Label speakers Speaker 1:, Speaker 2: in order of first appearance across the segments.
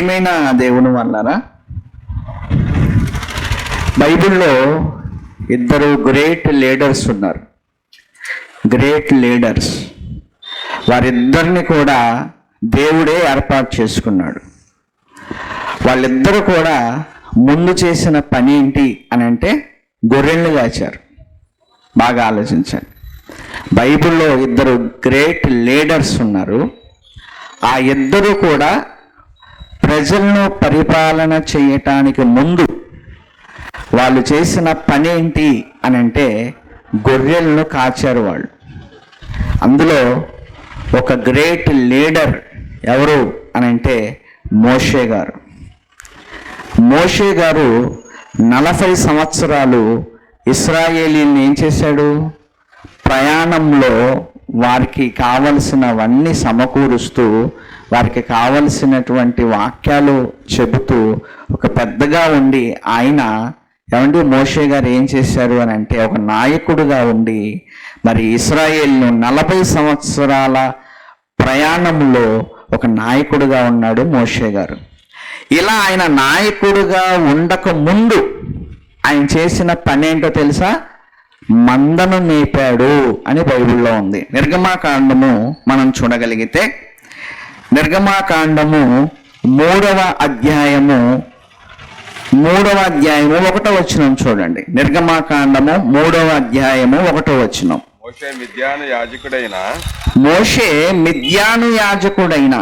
Speaker 1: ప్రియమైన దేవుని వల్లరా, బైబిల్లో ఇద్దరు గ్రేట్ లీడర్స్ ఉన్నారు. గ్రేట్ లీడర్స్, వారిద్దరిని కూడా దేవుడే ఏర్పాటు చేసుకున్నాడు. వాళ్ళిద్దరూ కూడా ముందు చేసిన పని ఏంటి అని అంటే గొర్రెల్ని కాచారు. బాగా ఆలోచించండి. బైబిల్లో ఇద్దరు గ్రేట్ లీడర్స్ ఉన్నారు. ఆ ఇద్దరు కూడా ప్రజలను పరిపాలన చేయటానికి ముందు వాళ్ళు చేసిన పని ఏంటి అని అంటే గొర్రెలను కాచారు వాళ్ళు. అందులో ఒక గ్రేట్ లీడర్ ఎవరు అని అంటే మోషే గారు. మోషే గారు 40 సంవత్సరాలు ఇశ్రాయేలీని ఏం చేశాడు? ప్రయాణంలో వారికి కావలసినవన్నీ సమకూరుస్తూ, వారికి కావలసినటువంటి వాక్యాలు చెబుతూ ఒక పెద్దగా ఉండి, ఆయన మోషే గారు ఏం చేశారు అని అంటే ఒక నాయకుడుగా ఉండి మరి ఇశ్రాయేలును 40 సంవత్సరాల ప్రయాణంలో ఒక నాయకుడుగా ఉన్నాడు మోషే గారు. ఇలా ఆయన నాయకుడుగా ఉండక ముందు ఆయన చేసిన పని ఏంటో తెలుసా? మందను మేపాడు అని బైబిల్లో ఉంది. నిర్గమాకాండము మనం చూడగలిగితే, నిర్గమాకాండము 3వ అధ్యాయము 1వ వచనం చూడండి. నిర్గమాకాండము 3వ అధ్యాయము 1వ వచనం.
Speaker 2: మోషే మిద్యాను యాజకుడైన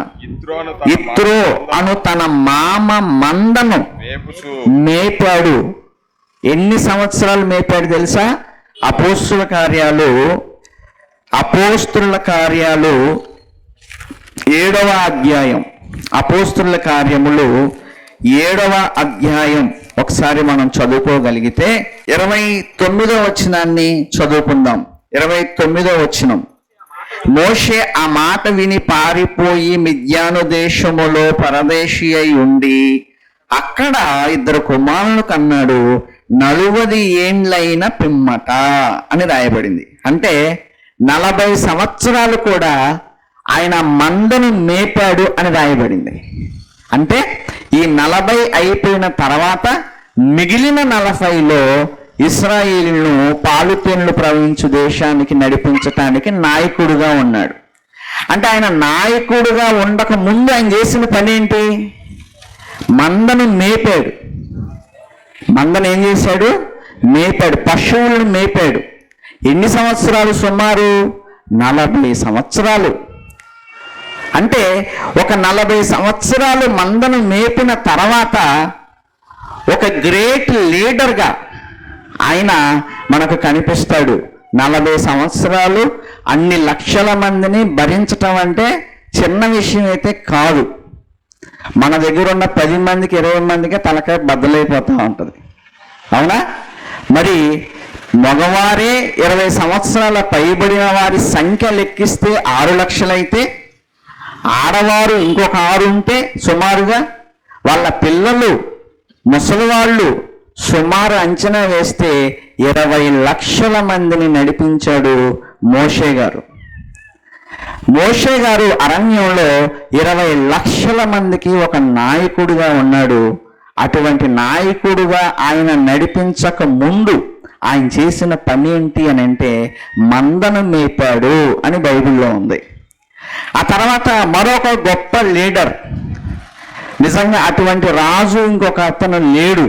Speaker 2: యిత్రో అను తన మామ మందను
Speaker 1: మేపాడు. ఎన్ని సంవత్సరాలు మేపాడు తెలుసా? అపోస్తుల కార్యాలు 7వ అధ్యాయం, అపోస్తుల కార్యములు 7వ అధ్యాయం ఒకసారి మనం చదువుకోగలిగితే 29వ వచనాన్ని చదువుకుందాం. 29వ వచనం. మోషే ఆ మాట విని పారిపోయి మిద్యాను దేశములో పరదేశి అయి ఉండి అక్కడ 2 కుమారులను కన్నాడు, 40 ఏండ్లైన పిమ్మట అని రాయబడింది. అంటే 40 సంవత్సరాలు కూడా ఆయన మందను మేపాడు అని రాయబడింది. అంటే ఈ 40 అయిపోయిన తర్వాత మిగిలిన 40లో ఇశ్రాయేలును పాలుతేనెలు ప్రవహించు దేశానికి నడిపించటానికి నాయకుడుగా ఉన్నాడు. అంటే ఆయన నాయకుడుగా ఉండక ముందు ఆయన చేసిన పని ఏంటి? మందను మేపాడు. మందను ఏం చేశాడు? మేపాడు. పశువులను మేపాడు. ఎన్ని సంవత్సరాలు? సుమారు 40 సంవత్సరాలు. అంటే ఒక 40 సంవత్సరాలు మందను మేపిన తర్వాత ఒక గ్రేట్ లీడర్గా ఆయన మనకు కనిపిస్తాడు. 40 సంవత్సరాలు అన్ని లక్షల మందిని భరించటం అంటే చిన్న విషయం అయితే కాదు. మన దగ్గర ఉన్న 10 మందికి 20 మందికి తలకాయ బద్దలైపోతూ ఉంటుంది, అవునా? మరి మగవారే 20 సంవత్సరాల పైబడిన వారి సంఖ్య లెక్కిస్తే 6 లక్షలైతే, ఆడవారు ఇంకొక 6 ఉంటే సుమారుగా వాళ్ళ పిల్లలు, ముసలివాళ్ళు సుమారు అంచనా వేస్తే 20 లక్షల మందిని నడిపించాడు మోషే గారు. మోషే గారు అరణ్యంలో 20 లక్షల మందికి ఒక నాయకుడిగా ఉన్నాడు. అటువంటి నాయకుడుగా ఆయన నడిపించక ముందు ఆయన చేసిన పని ఏంటి అని అంటే మందను మేపాడు అని బైబిల్లో ఉంది. ఆ తర్వాత మరొక గొప్ప లీడర్, నిజంగా అటువంటి రాజు ఇంకొక అతను లేడు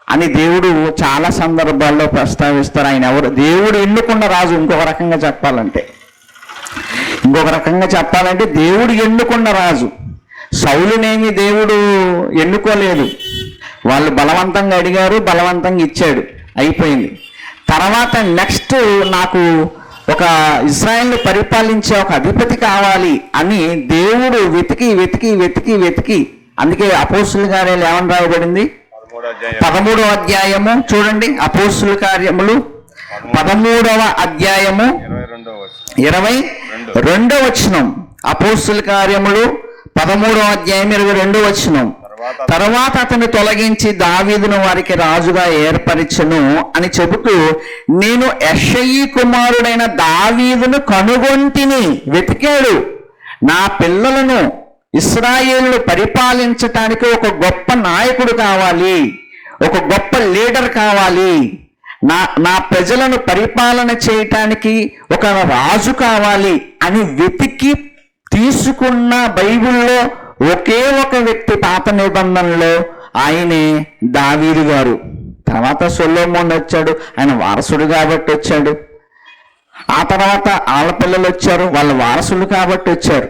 Speaker 1: అని దేవుడు చాలా సందర్భాల్లో ప్రస్తావిస్తారు. ఆయన ఎవరు? దేవుడు ఎన్నుకున్న రాజు. ఇంకొక రకంగా చెప్పాలంటే దేవుడు ఎన్నుకున్న రాజు. సౌలునేమి దేవుడు ఎన్నుకోలేదు. వాళ్ళు బలవంతంగా అడిగారు, బలవంతంగా ఇచ్చాడు, అయిపోయింది. తర్వాత నెక్స్ట్ నాకు ఒక ఇశ్రాయేలును పరిపాలించే ఒక అధిపతి కావాలి అని దేవుడు వెతికి అందుకే అపోస్తుల కార్యాలు ఏమని రాయబడింది? 13వ అధ్యాయము చూడండి. అపోస్తుల కార్యములు 13వ అధ్యాయము 22వ వచనం. అపోస్తుల కార్యములు 13వ అధ్యాయం 22వ వచనం. తర్వాత అతను తొలగించి దావీదును వారికి రాజుగా ఏర్పరిచెను అని చెబుతూ, నేను యెషయి కుమారుడైన దావీదును కనుగొంటిని. వెతికాడు. నా పిల్లలను ఇశ్రాయేలును పరిపాలించటానికి ఒక గొప్ప నాయకుడు కావాలి, ఒక గొప్ప లీడర్ కావాలి, నా ప్రజలను పరిపాలన చేయటానికి ఒక రాజు కావాలి అని వెతికి తీసుకున్న బైబిల్లో ఒకే ఒక వ్యక్తి పాత నిబంధనలో ఆయనే దావీదు గారు. తర్వాత సొలొమోను వచ్చాడు, ఆయన వారసుడు కాబట్టి వచ్చాడు. ఆ తర్వాత ఆడపిల్లలు వచ్చారు, వాళ్ళ వారసులు కాబట్టి వచ్చారు.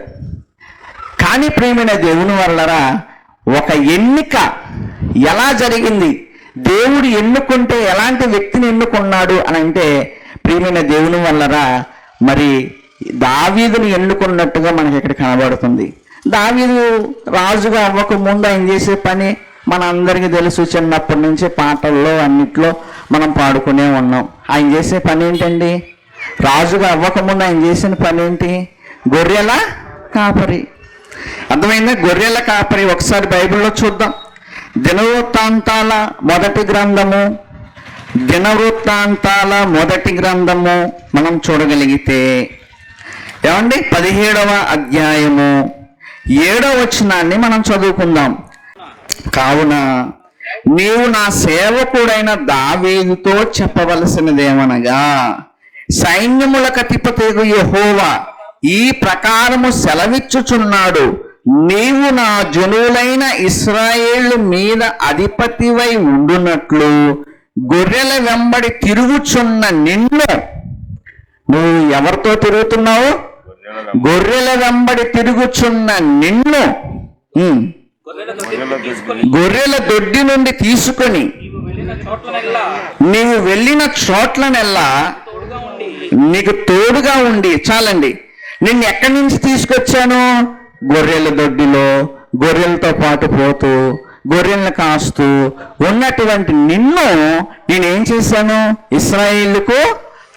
Speaker 1: కానీ ప్రియమైన దేవుని వల్లరా ఒక ఎన్నిక ఎలా జరిగింది, దేవుడు ఎన్నుకుంటే ఎలాంటి వ్యక్తిని ఎన్నుకున్నాడు అని అంటే ప్రియమైన దేవుని వల్లరా మరి దావీదుని ఎన్నుకున్నట్టుగా మనకి ఇక్కడ కనబడుతుంది. దావీదు రాజుగా అవ్వక ముందు ఆయన చేసే పని మన అందరికీ తెలుసు, చిన్నప్పటి నుంచి పాటల్లో అన్నిట్లో మనం పాడుకునే ఉన్నాం. ఆయన చేసే పని ఏంటండి? రాజుగా అవ్వకముందు ఆయన చేసిన పని ఏంటి? గొర్రెల కాపరి. అర్థమైందా? గొర్రెల కాపరి. ఒకసారి బైబిల్లో చూద్దాం. దినవృత్తాంతాల మొదటి గ్రంథము మనం చూడగలిగితే ఏమండి 17వ అధ్యాయము 7వ వచనాన్ని మనం చదువుకుందాం. కావున నీవు నా సేవకుడైన దావీదుతో చెప్పవలసినదేమనగా, సైన్యములకు అధిపతియగు యెహోవా ఈ ప్రకారము సెలవిచ్చుచున్నాడు, నీవు నా జనులైన ఇశ్రాయేలు మీద అధిపతివై ఉండునట్లు గొర్రెల వెంబడి తిరుగుచున్న నిన్ను. నువ్వు ఎవరితో తిరుగుతున్నావు? గొర్రెల వెంబడి తిరుగుచున్న నిన్ను గొర్రెల దొడ్డి నుండి తీసుకొని నీవు వెళ్ళిన చోట్లనెల్లా నీకు తోడుగా ఉండి. చాలండి, నిన్ను ఎక్కడి నుంచి తీసుకొచ్చాను? గొర్రెల దొడ్డిలో గొర్రెలతో పాటు పోతూ గొర్రెలను కాస్తూ ఉన్నటువంటి నిన్ను నేనేం చేశాను? ఇశ్రాయేలుకు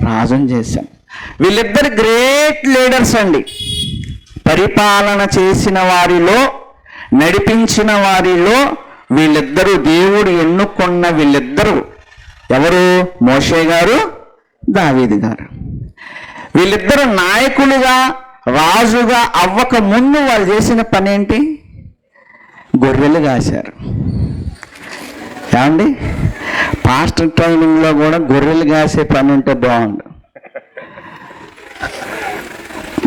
Speaker 1: రాజుని చేశాను. వీళ్ళిద్దరు గ్రేట్ లీడర్స్ అండి. పరిపాలన చేసిన వారిలో, నడిపించిన వారిలో వీళ్ళిద్దరూ, దేవుడు ఎన్నుకున్న వీళ్ళిద్దరూ ఎవరు? మోషే గారు, దావీదు గారు. వీళ్ళిద్దరు నాయకులుగా, రాజుగా అవ్వక ముందు వాళ్ళు చేసిన పని ఏంటి? గొర్రెలు కాశారు. ఏమండి, పాస్టర్ ట్రైనింగ్లో కూడా గొర్రెలు కాసే పని ఉంటే బాగుండు.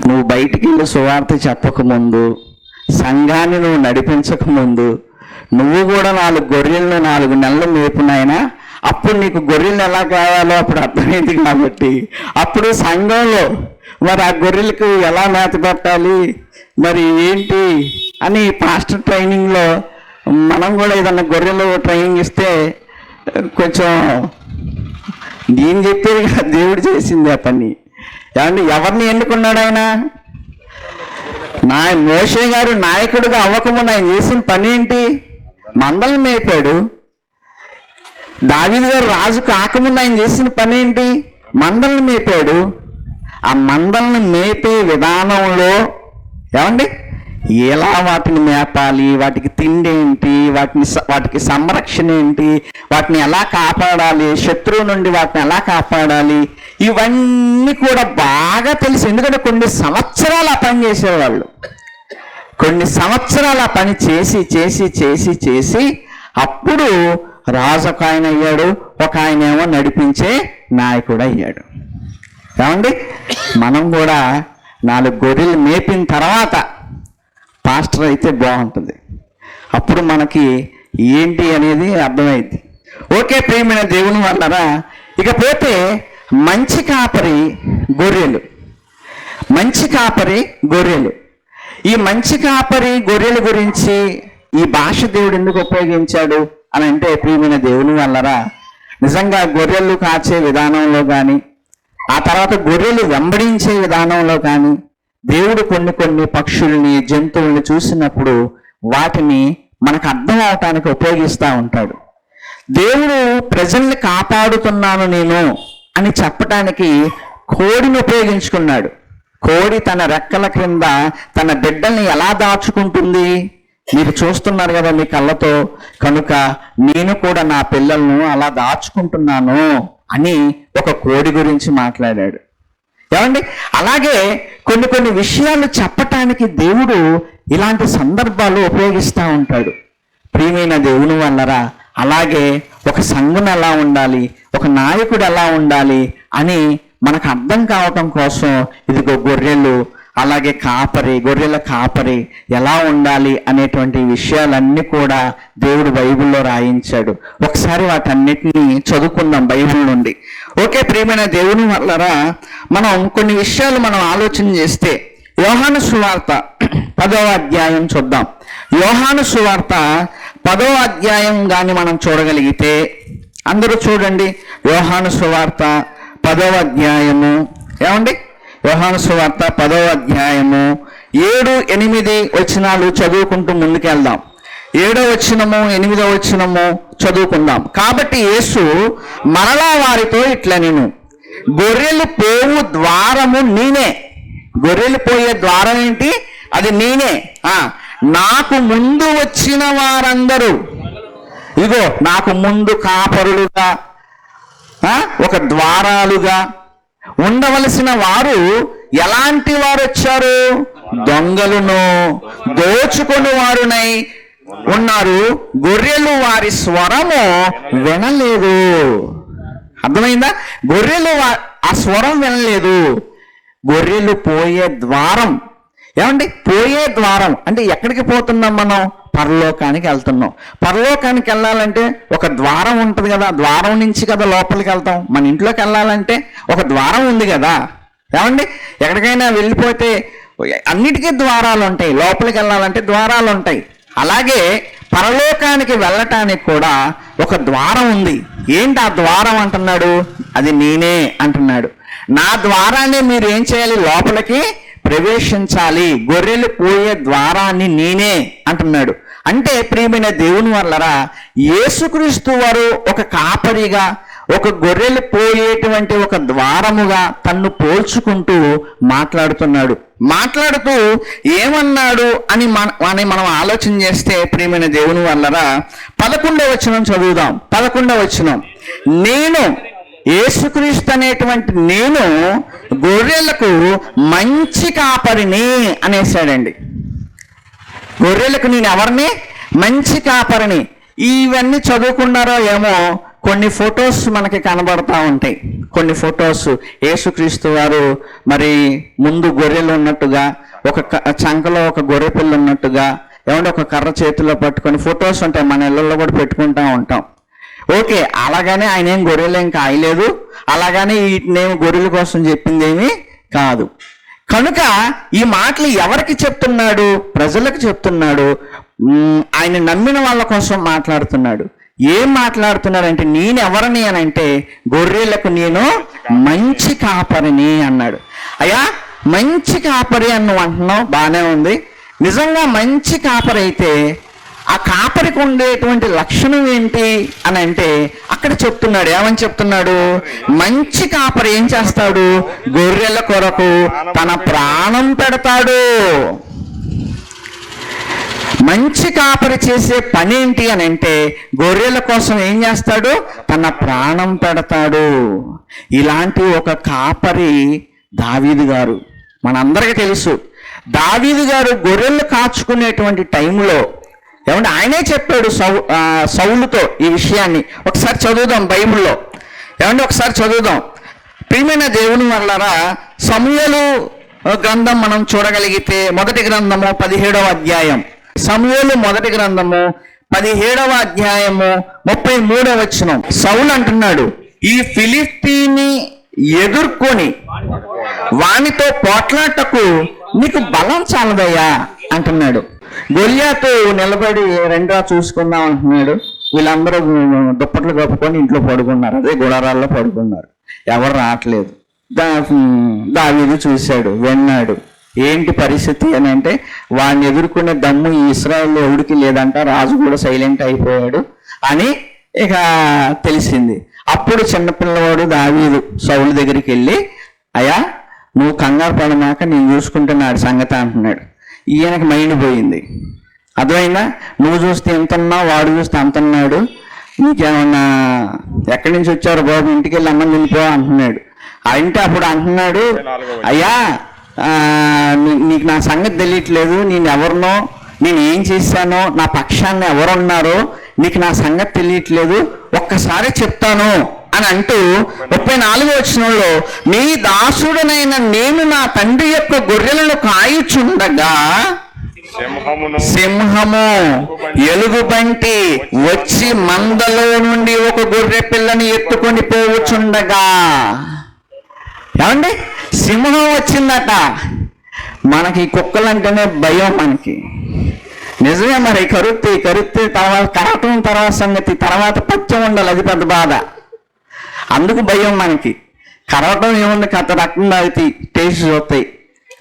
Speaker 1: నువ్వు బయటికి వెళ్ళి సువార్త చెప్పకముందు, సంఘాన్ని నువ్వు నడిపించకముందు, నువ్వు కూడా 4 గొర్రెలను 4 నెలలు మేపునాయినా అప్పుడు నీకు గొర్రెలు ఎలా కావాలో అప్పుడు అర్థమైంది. కాబట్టి అప్పుడు సంఘంలో మరి ఆ గొర్రెలకు ఎలా మేత పెట్టాలి, మరి ఏంటి అని పాస్టర్ ట్రైనింగ్లో మనం కూడా ఏదన్నా గొర్రెలు ట్రైనింగ్ ఇస్తే కొంచెం నేను చెప్పేది కాదు, దేవుడు చేసింది ఆ పని. ఏమంటే ఎవరిని ఎన్నుకున్నాడు ఆయన? మోషే గారు నాయకుడిగా అవ్వకముందు ఆయన చేసిన పని ఏంటి? మందలను మేపాడు. దావీదు గారు రాజు కాకముందు ఆయన చేసిన పని ఏంటి? మందలను మేపాడు. ఆ మందలను మేపే విధానంలో ఏమండి ఎలా వాటిని మేపాలి, వాటికి తిండి ఏంటి, వాటికి సంరక్షణ ఏంటి, వాటిని ఎలా కాపాడాలి, శత్రువు నుండి వాటిని ఎలా కాపాడాలి, ఇవన్నీ కూడా బాగా తెలుసు. ఎందుకంటే కొన్ని సంవత్సరాలు ఆ పని చేసేవాళ్ళు. కొన్ని సంవత్సరాలు ఆ పని చేసి చేసి చేసి చేసి అప్పుడు రాజు ఒక ఆయన అయ్యాడు, ఒక ఆయన ఏమో నడిపించే నాయకుడు అయ్యాడు. ఏమండి, మనం కూడా 4 గొర్రెలు మేపిన తర్వాత పాస్టర్ అయితే బాగుంటుంది. అప్పుడు మనకి ఏంటి అనేది అర్థమైంది. ఓకే ప్రియమైన దేవుని వల్లరా, ఇకపోతే మంచి కాపరి గొర్రెలు. మంచి కాపరి గొర్రెలు. ఈ మంచి కాపరి గొర్రెల గురించి ఈ భాష దేవుడు ఎందుకు ఉపయోగించాడు అని అంటే ప్రియమైన దేవుని వల్లరా, నిజంగా గొర్రెలు కాచే విధానంలో కానీ, ఆ తర్వాత గొర్రెలు వెంబడించే విధానంలో కానీ దేవుడు కొన్ని పక్షుల్ని, జంతువుల్ని చూసినప్పుడు వాటిని మనకు అర్థం అవటానికి ఉపయోగిస్తూ ఉంటాడు. దేవుడు ప్రజల్ని కాపాడుతున్నాను నేను అని చెప్పటానికి కోడిని ఉపయోగించుకున్నాడు. కోడి తన రెక్కల క్రింద తన బిడ్డల్ని ఎలా దాచుకుంటుంది మీరు చూస్తున్నారు కదా మీ కళ్ళతో. కనుక నేను కూడా నా పిల్లలను అలా దాచుకుంటున్నాను అని ఒక కోడి గురించి మాట్లాడాడు. ఏమండి, అలాగే కొన్ని విషయాలు చెప్పటానికి దేవుడు ఇలాంటి సందర్భాలు ఉపయోగిస్తూ ఉంటాడు. ప్రియమైన దేవుని వల్లరా, అలాగే ఒక సంఘం ఎలా ఉండాలి, ఒక నాయకుడు ఎలా ఉండాలి అని మనకు అర్థం కావటం కోసం ఇదిగో గొర్రెలు, అలాగే కాపరి, గొర్రెల కాపరి ఎలా ఉండాలి అనేటువంటి విషయాలన్నీ కూడా దేవుడు బైబిల్లో రాయించాడు. ఒకసారి వాటన్నిటిని చదువుకుందాం బైబిల్ నుండి. ఓకే ప్రియమైన దేవుని వల్లరా, మనం కొన్ని విషయాలు మనం ఆలోచన చేస్తే యోహాను సువార్త 10వ అధ్యాయం చూద్దాం. యోహాను సువార్త 10వ అధ్యాయం కానీ మనం చూడగలిగితే, అందరూ చూడండి యోహాను సువార్త 10వ అధ్యాయము. ఏమండి, యోహాను సువార్త 10వ అధ్యాయము 7, 8 వచనాలు చదువుకుంటూ ముందుకెళ్దాం. 7వ వచనము 8వ వచనము చదువుకుందాం. కాబట్టి యేసు మరలా వారితో ఇట్లనెను, గొర్రెలు పోవు ద్వారము నేనే. గొర్రెలు పోయే ద్వారం ఏంటి? అది నేనే. నాకు ముందు వచ్చిన వారందరూ, ఇదిగో నాకు ముందు కాపరులుగా, ఒక ద్వారాలుగా ఉండవలసిన వారు ఎలాంటి వారు వచ్చారు? దొంగలను, దోచుకొని వారునై ఉన్నారు. గొర్రెలు వారి స్వరము వినలేదు. అర్థమైందా? గొర్రెలు ఆ స్వరం వినలేదు. గొర్రెలు పోయే ద్వారం. ఏమండి, పోయే ద్వారం అంటే ఎక్కడికి పోతున్నాం మనం? పరలోకానికి వెళ్తున్నాం. పరలోకానికి వెళ్ళాలంటే ఒక ద్వారం ఉంటుంది కదా, ద్వారం నుంచి కదా లోపలికి వెళ్తాం. మన ఇంట్లోకి వెళ్ళాలంటే ఒక ద్వారం ఉంది కదా. ఏమండి, ఎక్కడికైనా వెళ్ళిపోతే అన్నిటికీ ద్వారాలు ఉంటాయి. లోపలికి వెళ్ళాలంటే ద్వారాలు ఉంటాయి. అలాగే పరలోకానికి వెళ్ళటానికి కూడా ఒక ద్వారం ఉంది. ఏంటి ఆ ద్వారం అంటున్నాడు? అది నేనే అంటున్నాడు. నా ద్వారాన్ని మీరు ఏం చేయాలి? లోపలికి ప్రవేశించాలి. గొర్రెలు పోయే ద్వారాన్ని నేనే అంటున్నాడు. అంటే ప్రియమైన దేవుని వల్లరా, యేసుక్రీస్తు వారు ఒక కాపరిగా, ఒక గొర్రెలు పోయేటువంటి ఒక ద్వారముగా తన్ను పోల్చుకుంటూ మాట్లాడుతున్నాడు. మాట్లాడుతూ ఏమన్నాడు అని మనం ఆలోచన చేస్తే ప్రియమైన దేవుని వల్లరా, 11వ వచనం చదువుదాం. 11వ వచనం, నేను యేసుక్రీస్తు అనేటువంటి నేను గొర్రెలకు మంచి కాపరిని అనేసాడండి. గొర్రెలకు నేను ఎవరిని? మంచి కాపరిని. ఇవన్నీ చదువుకున్నారో ఏమో, కొన్ని ఫొటోస్ మనకి కనబడతా ఉంటాయి. కొన్ని ఫొటోస్ యేసుక్రీస్తు వారు మరి ముందు గొర్రెలు ఉన్నట్టుగా, ఒక చంకలో ఒక గొర్రె పిల్ల ఉన్నట్టుగా, ఏమంటే ఒక కర్ర చేతిలో పట్టుకొని ఫొటోస్ ఉంటాయి. మన ఇళ్ళల్లో కూడా పెట్టుకుంటా ఉంటాం. ఓకే, అలాగనే ఆయన ఏం గొర్రెలేం కాయలేదు, అలాగనే వీటినేమి గొర్రెల కోసం చెప్పిందేమీ కాదు. కనుక ఈ మాటలు ఎవరికి చెప్తున్నాడు? ప్రజలకు చెప్తున్నాడు. ఆయన నమ్మిన వాళ్ళ కోసం మాట్లాడుతున్నాడు. ఏం మాట్లాడుతున్నాడంటే, నేను ఎవరిని అని అంటే, గొర్రెలకు నేను మంచి కాపరిని అన్నాడు. అయ్యా, మంచి కాపరి అని నువ్వు అంటున్నావు, బాగానే ఉంది. నిజంగా మంచి కాపరి అయితే ఆ కాపరికి ఉండేటువంటి లక్షణం ఏంటి అని అంటే అక్కడ చెప్తున్నాడు. ఏమని చెప్తున్నాడు? మంచి కాపరి ఏం చేస్తాడు? గొర్రెల కొరకు తన ప్రాణం పెడతాడు. మంచి కాపరి చేసే పని ఏంటి అని అంటే, గొర్రెల కోసం ఏం చేస్తాడు? తన ప్రాణం పెడతాడు. ఇలాంటి ఒక కాపరి దావీదు గారు. మనందరికీ తెలుసు, దావీదు గారు గొర్రెలు కాచుకునేటువంటి టైంలో ఏమంటే ఆయనే చెప్పాడు సౌలుతో ఈ విషయాన్ని. ఒకసారి చదువుదాం బైబిల్లో. ఏమంటే ఒకసారి చదువుదాం. ప్రియమైన దేవుని వల్లరా, సమూయేలు గ్రంథం మనం చూడగలిగితే, మొదటి గ్రంథము 17వ అధ్యాయం. సమూయేలు మొదటి గ్రంథము 17వ అధ్యాయము 33వ వచనం. సౌలు అంటున్నాడు, ఈ ఫిలిష్తీని ఎదుర్కొని వానితో పోట్లాటకు నీకు బలం చాలదయ్యా అంటున్నాడు. గొల్యాతు నిలబడి రెండా చూసుకుందాం అంటున్నాడు. వీళ్ళందరూ దుప్పట్లు కప్పుకొని ఇంట్లో పడుకున్నారు, అదే గుడారాల్లో పడుకున్నారు, ఎవరు రావట్లేదు. దావీదు చూశాడు, విన్నాడు. ఏంటి పరిస్థితి అని అంటే, వాడిని ఎదుర్కొనే దమ్ము ఈ ఇశ్రాయేల్లో ఎవడికి లేదంట, రాజు కూడా సైలెంట్ అయిపోయాడు అని ఇక తెలిసింది. అప్పుడు చిన్నపిల్లవాడు దావీదు సౌలు దగ్గరికి వెళ్ళి, అయ్యా నువ్వు కంగారు పడమాక, నేను చూసుకుంటున్నాడు సంగతి అంటున్నాడు. ఈయనకి మైండ్ పోయింది. అర్థమైందా? నువ్వు చూస్తే ఎంత ఉన్నావు, వాడు చూస్తే అంత ఉన్నాడు, నీకేమన్నా ఎక్కడి నుంచి వచ్చారు బాబు, ఇంటికి వెళ్ళి అన్నం తినిపో అంటున్నాడు. అంటే అప్పుడు అంటున్నాడు, అయ్యా నీకు నా సంగతి తెలియట్లేదు, నేను ఎవరినో, నేను ఏం చేశానో, నా పక్షాన్ని ఎవరున్నారో నీకు నా సంగతి తెలియట్లేదు, ఒక్కసారి చెప్తాను అని అంటూ 34వ వచనంలో, నీ దాసుడనైన నేను నా తండ్రి యొక్క గొర్రెలను కాయుచుండగా సింహము ఎలుగుబంటి వచ్చి మందలో నుండి ఒక గొర్రె పిల్లని ఎత్తుకొని పోవచుండగా. ఏమండి, సింహం వచ్చిందట. మనకి కుక్కలంటేనే భయం మనకి, నిజమే. మరి కరుత్తి తర్వాత కరటం తర్వాత సంగతి, తర్వాత పచ్చం ఉండాలి, అది పెద్ద బాధ. అందుకు భయం మనకి. కరవటం ఏముంది, కథ రక్తం తాగుతాయి, టేస్ట్ చూస్తాయి,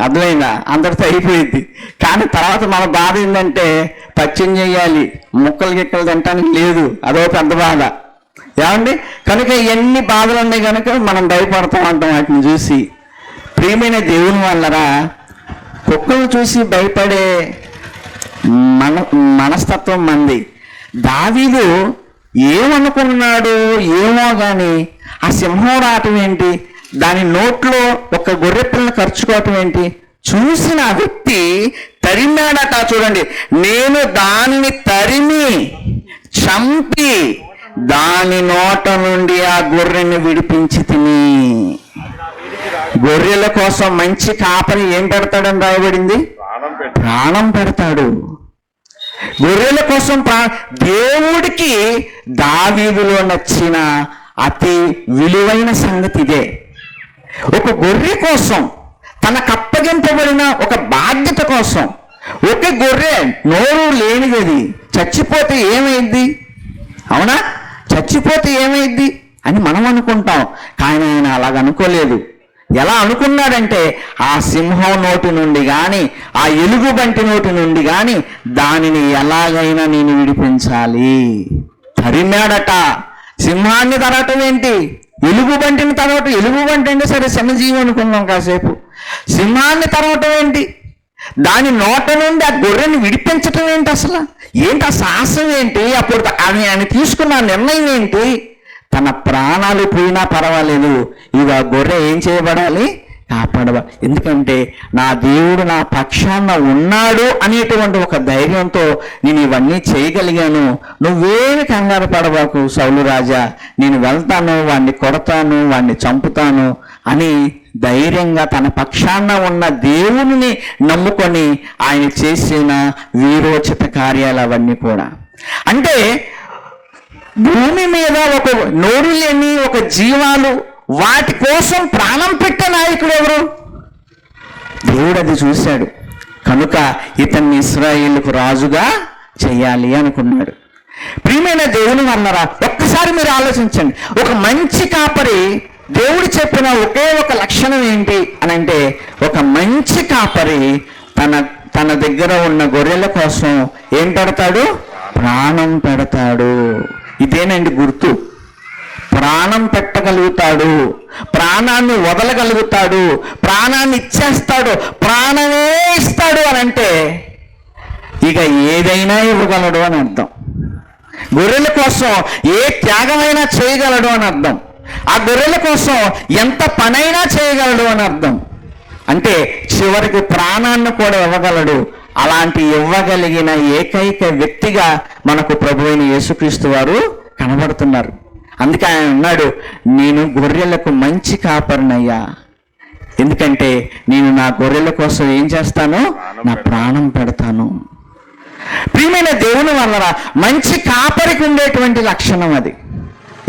Speaker 1: అర్థమైందా, అందరితో అయిపోయింది. కానీ తర్వాత మన బాధ ఏంటంటే పచ్చం చేయాలి, ముక్కలు గిక్కలు తినటానికి లేదు, అదో పెద్ద బాధ. ఏమండి, కనుక ఎన్ని బాధలు ఉన్నాయి కనుక మనం భయపడుతూ ఉంటాం వాటిని చూసి. ప్రియమైన దేవుని వల్లరా, కుక్కలను చూసి భయపడే మనస్తత్వం మంది. దావీదు ఏమనుకున్నాడు ఏమో కానీ ఆ సింహం రావటం ఏంటి, దాని నోట్లో ఒక గొర్రె పిల్లని ఖర్చుకోవటం ఏంటి చూసిన ఆ వ్యక్తి తరిమాడట. చూడండి, నేను దానిని తరిమి చంపి దాని నోట నుండి ఆ గొర్రెని విడిపించి తిని. గొర్రెల కోసం మంచి కాపరి ఏం పెడతాడని రాయబడింది, ప్రాణం పెడతాడు. గొర్రెల కోసం దేవుడికి దావీదులో నచ్చిన అతి విలువైన సంగతి ఇదే. ఒక గొర్రె కోసం, తనకు అప్పగింపబడిన ఒక బాధ్యత కోసం, ఒక గొర్రె నోరు లేనిది చచ్చిపోతే ఏమైంది, అవునా, చచ్చిపోతే ఏమైంది అని మనం అనుకుంటాం. కానీ ఆయన అలాగ అనుకోలేదు. ఎలా అనుకున్నాడంటే ఆ సింహం నోటి నుండి కానీ ఆ ఎలుగుబంటి నోటి నుండి కానీ దానిని ఎలాగైనా నేను విడిపించాలి. తరిమాడట. సింహాన్ని తరవటం ఏంటి, ఎలుగుబంటిని తరవటం. ఎలుగుబంటి అంటే సరే చిన్నజీవి అనుకున్నాం కాసేపు. సింహాన్ని తరవటం ఏంటి, దాని నోట నుండి ఆ గొర్రెని విడిపించటం ఏంటి, అసలు ఏంటి ఆ సాహసం ఏంటి, అప్పుడు ఆయన తీసుకున్న నిర్ణయం ఏంటి. తన ప్రాణాలు పోయినా పర్వాలేదు, ఇవి ఆ గొర్రె ఏం చేయబడాలి, కాపాడవాలి. ఎందుకంటే నా దేవుడు నా పక్షాన ఉన్నాడు అనేటువంటి ఒక ధైర్యంతో నేను ఇవన్నీ చేయగలిగాను. నువ్వేమి కంగారు పడబాకు సౌలు రాజా, నేను వెళ్తాను, వాడిని కొడతాను, వాడిని చంపుతాను అని ధైర్యంగా తన పక్షాన ఉన్న దేవుని నమ్ముకొని ఆయన చేసిన వీరోచిత కార్యాలు అవన్నీ కూడా. అంటే భూమి మీద ఒక నోరు లేని ఒక జీవాలు, వాటి కోసం ప్రాణం పెట్టే నాయకుడు ఎవరు, దేవుడు అది చూశాడు. కనుక ఇతన్ని ఇశ్రాయేలుకు రాజుగా చేయాలి అనుకున్నాడు. ప్రియమైన దేవుని వల్లరా, ఒక్కసారి మీరు ఆలోచించండి. ఒక మంచి కాపరి, దేవుడు చెప్పిన ఒకే ఒక లక్షణం ఏంటి అని అంటే, ఒక మంచి కాపరి తన దగ్గర ఉన్న గొర్రెల కోసం ఏం పెడతాడు, ప్రాణం పెడతాడు. ఇదేనండి గుర్తు. ప్రాణం పెట్టగలుగుతాడు, ప్రాణాన్ని వదలగలుగుతాడు, ప్రాణాన్ని ఇచ్చేస్తాడు, ప్రాణమే ఇస్తాడు అని అంటే ఇక ఏదైనా ఇవ్వగలడు అని అర్థం. గొర్రెల కోసం ఏ త్యాగమైనా చేయగలడు అని అర్థం. ఆ గొర్రెల కోసం ఎంత పనైనా చేయగలడు అని అర్థం. అంటే చివరికి ప్రాణాన్ని కూడా ఇవ్వగలడు. అలాంటి ఇవ్వగలిగిన ఏకైక వ్యక్తిగా మనకు ప్రభువైన యేసుక్రీస్తు వారు కనబడుతున్నారు. అందుకే ఆయన అన్నాడు, నేను గొర్రెలకు మంచి కాపరినయ్యా, ఎందుకంటే నేను నా గొర్రెల కోసం ఏం చేస్తాను, నా ప్రాణం పెడతాను. ప్రియమైన దేవుని వలన మంచి కాపరికి ఉండేటువంటి లక్షణం అది.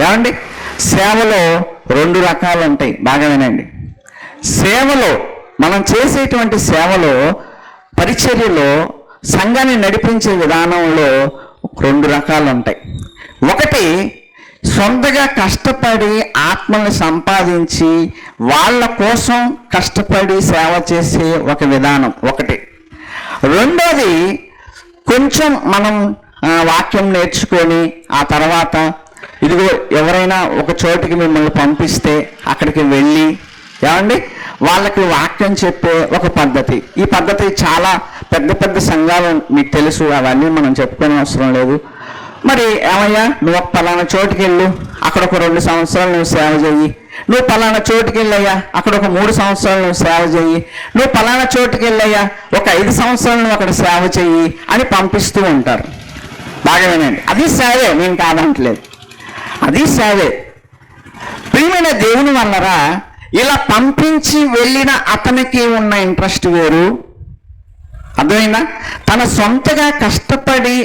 Speaker 1: ఏమండి, సేవలో 2 రకాలు ఉంటాయి, బాగా వినండి. సేవలో, మనం చేసేటువంటి సేవలో, పరిచర్యలో, సంఘాన్ని నడిపించే విధానంలో 2 రకాలు ఉంటాయి. ఒకటి, సొంతగా కష్టపడి ఆత్మల్ని సంపాదించి వాళ్ళ కోసం కష్టపడి సేవ చేసే ఒక విధానం ఒకటి. రెండోది, కొంచెం మనం వాక్యం నేర్చుకొని ఆ తర్వాత ఇదిగో ఎవరైనా ఒక చోటికి మిమ్మల్ని పంపిస్తే అక్కడికి వెళ్ళి ఏమండి వాళ్ళకి వాక్యం చెప్పే ఒక పద్ధతి. ఈ పద్ధతి చాలా పెద్ద పెద్ద సంఘాలు మీకు తెలుసు, అవన్నీ మనం చెప్పుకునే అవసరం లేదు. మరి ఏమయ్యా, నువ్వు ఒక పలానా చోటుకి వెళ్ళు, అక్కడ ఒక 2 సంవత్సరాలు నువ్వు సేవ చెయ్యి, నువ్వు పలానా చోటుకి వెళ్ళయ్యా, అక్కడ ఒక 3 సంవత్సరాలు నువ్వు సేవ చెయ్యి, నువ్వు పలానా చోటుకి వెళ్ళయ్యా, ఒక 5 సంవత్సరాలు నువ్వు అక్కడ సేవ చెయ్యి అని పంపిస్తూ ఉంటారు. బాగా వినండి, అది సేవే, నేను కాదంటలేదు, అది సేవే. ప్రియమైన దేవుని వల్లరా ఇలా పంపించి వెళ్ళిన అతనికి ఉన్న ఇంట్రెస్ట్ వేరు, అర్థమైందా? తన సొంతగా కష్టపడి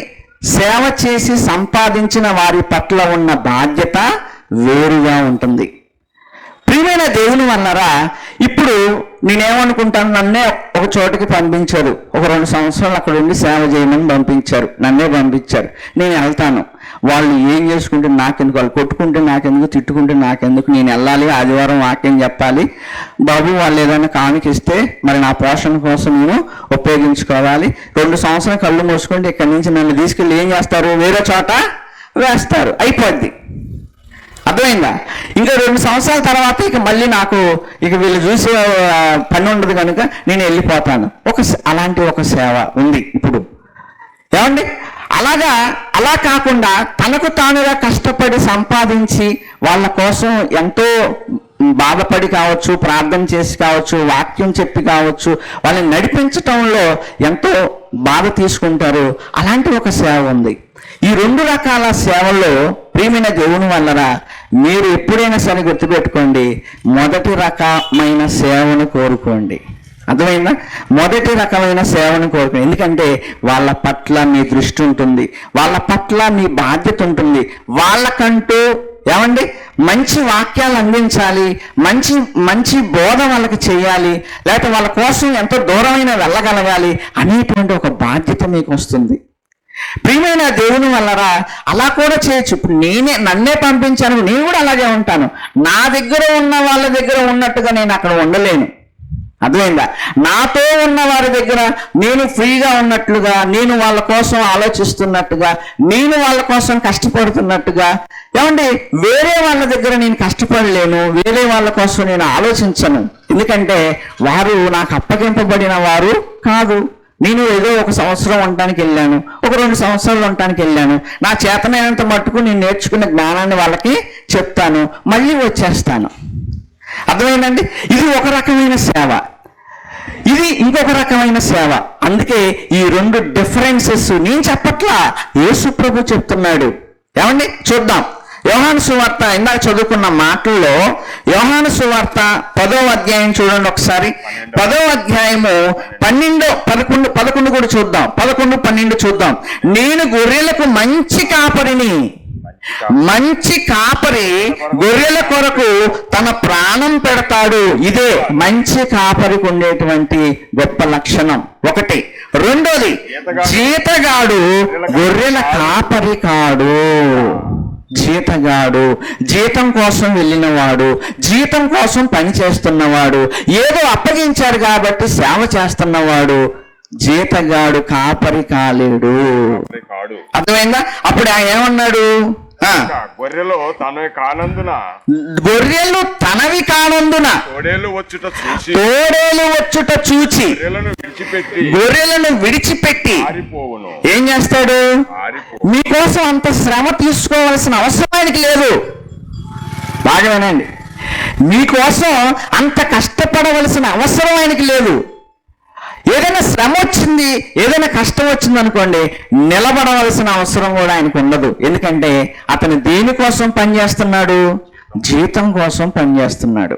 Speaker 1: సేవ చేసి సంపాదించిన వారి పట్ల ఉన్న బాధ్యత వేరుగా ఉంటుంది. ప్రియమైన దేవుని వల్లరా ఇప్పుడు నేనేమనుకుంటాను, నన్నే ఒక చోటుకి పంపించారు, ఒక 2 సంవత్సరాలు అక్కడ ఉండి సేవ చేయమని పంపించారు, నన్నే పంపించారు, నేను వెళ్తాను. వాళ్ళు ఏం చేసుకుంటే నాకెందుకు, వాళ్ళు కొట్టుకుంటే నాకెందుకు, తిట్టుకుంటే నాకెందుకు, నేను వెళ్ళాలి, ఆదివారం వాక్యం చెప్పాలి, బాబు వాళ్ళు ఏదైనా కానుకిస్తే మరి నా పోషణ కోసం నేను ఉపయోగించుకోవాలి. 2 సంవత్సరాలు కళ్ళు మూసుకుంటే ఇక్కడి నుంచి నన్ను తీసుకెళ్ళి ఏం చేస్తారు, వేరే చోట వేస్తారు, అయిపోద్ది. అర్థమైందా? ఇంకా 2 సంవత్సరాల తర్వాత ఇక మళ్ళీ నాకు ఇక వీళ్ళు చూసే పని ఉండదు కనుక నేను వెళ్ళిపోతాను. అలాంటి ఒక సేవ ఉంది ఇప్పుడు. ఏమండి? అలా కాకుండా తనకు తానుగా కష్టపడి సంపాదించి వాళ్ళ కోసం ఎంతో బాధపడి కావచ్చు, ప్రార్థన చేసి కావచ్చు, వాక్యం చెప్పి కావచ్చు, వాళ్ళని నడిపించటంలో ఎంతో బాధ తీసుకుంటారు. అలాంటి ఒక సేవ ఉంది. ఈ 2 రకాల సేవల్లో ప్రియమైన దేవుని వల్లరా మీరు ఎప్పుడైనా సరే గుర్తుపెట్టుకోండి, మొదటి రకమైన సేవను కోరుకోండి. అర్థమైందా? మొదటి రకమైన సేవను కోరుకోండి. ఎందుకంటే వాళ్ళ పట్ల మీ దృష్టి ఉంటుంది, వాళ్ళ పట్ల మీ బాధ్యత ఉంటుంది. వాళ్ళకంటూ ఏమండి మంచి వాక్యాలు అందించాలి, మంచి మంచి బోధ వాళ్ళకి చేయాలి, లేకపోతే వాళ్ళ కోసం ఎంతో దూరమైన వెళ్ళగలగాలి అనేటువంటి ఒక బాధ్యత మీకు వస్తుంది. ప్రియమైన దేవుని వల్లరా అలా కూడా చేయొచ్చు. ఇప్పుడు నన్నే పంపించాను, నేను కూడా అలాగే ఉంటాను. నా దగ్గర ఉన్న వాళ్ళ దగ్గర ఉన్నట్టుగా నేను అక్కడ ఉండలేను. అర్థమైందా? నాతో ఉన్న వారి దగ్గర నేను ఫ్రీగా ఉన్నట్లుగా, నేను వాళ్ళ కోసం ఆలోచిస్తున్నట్టుగా, నేను వాళ్ళ కోసం కష్టపడుతున్నట్టుగా, ఏమండి వేరే వాళ్ళ దగ్గర నేను కష్టపడలేను, వేరే వాళ్ళ కోసం నేను ఆలోచించను. ఎందుకంటే వారు నాకు అప్పగింపబడిన వారు కాదు. నేను ఏదో 1 సంవత్సరం ఉండటానికి వెళ్ళాను, ఒక 2 సంవత్సరాలు ఉండటానికి వెళ్ళాను, నా చేతనైనంత మట్టుకు నేను నేర్చుకున్న జ్ఞానాన్ని వాళ్ళకి చెప్తాను, మళ్ళీ వచ్చేస్తాను. అర్థమైందండి? ఇది ఒక రకమైన సేవ, ఇది ఇంకొక రకమైన సేవ. అందుకే ఈ 2 డిఫరెన్సెస్ నేను చెప్పట్లా, యేసు ప్రభు చెప్తున్నాడు. ఏమండి? చూద్దాం. యోహాను సువార్త ఇందాక చదువుకున్న మాటల్లో యోహాను సువార్త 10వ అధ్యాయం చూడండి ఒకసారి. 10వ అధ్యాయము 12, 11 కూడా చూద్దాం. 11, 12 చూద్దాం. నేను గొర్రెలకు మంచి కాపరిని, మంచి కాపరి గొర్రెల కొరకు తన ప్రాణం పెడతాడు. ఇదే మంచి కాపరికి ఉండేటువంటి గొప్ప లక్షణం. ఒకటి. రెండోది, జీతగాడు గొర్రెల కాపరి కాడు. జీతగాడు జీతం కోసం వెళ్ళినవాడు, జీతం కోసం పని చేస్తున్నవాడు, ఏదో అప్పగించారు కాబట్టి సేవ చేస్తున్నవాడు. జీతగాడు కాపరి కాలేడు. అర్థమైందా? అప్పుడు ఆయన ఏమన్నాడు?
Speaker 3: గొర్రెలు తనవి కానందున,
Speaker 1: గొర్రెలు తనవి కానందున
Speaker 3: తోడేలు వచ్చుట చూచి గొర్రెలను విడిచిపెట్టి
Speaker 1: ఏం చేస్తాడు? మీకోసం అంత శ్రమ తీసుకోవాల్సిన అవసరం ఆయనకి లేదు. బాగా వినండి, మీకోసం అంత కష్టపడవలసిన అవసరం ఆయనకి లేదు. ఏదైనా శ్రమ వచ్చింది, ఏదైనా కష్టం వచ్చింది అనుకోండి, నిలబడవలసిన అవసరం కూడా ఆయనకు ఉండదు. ఎందుకంటే అతను దేనికోసం పనిచేస్తున్నాడు? జీతం కోసం పనిచేస్తున్నాడు.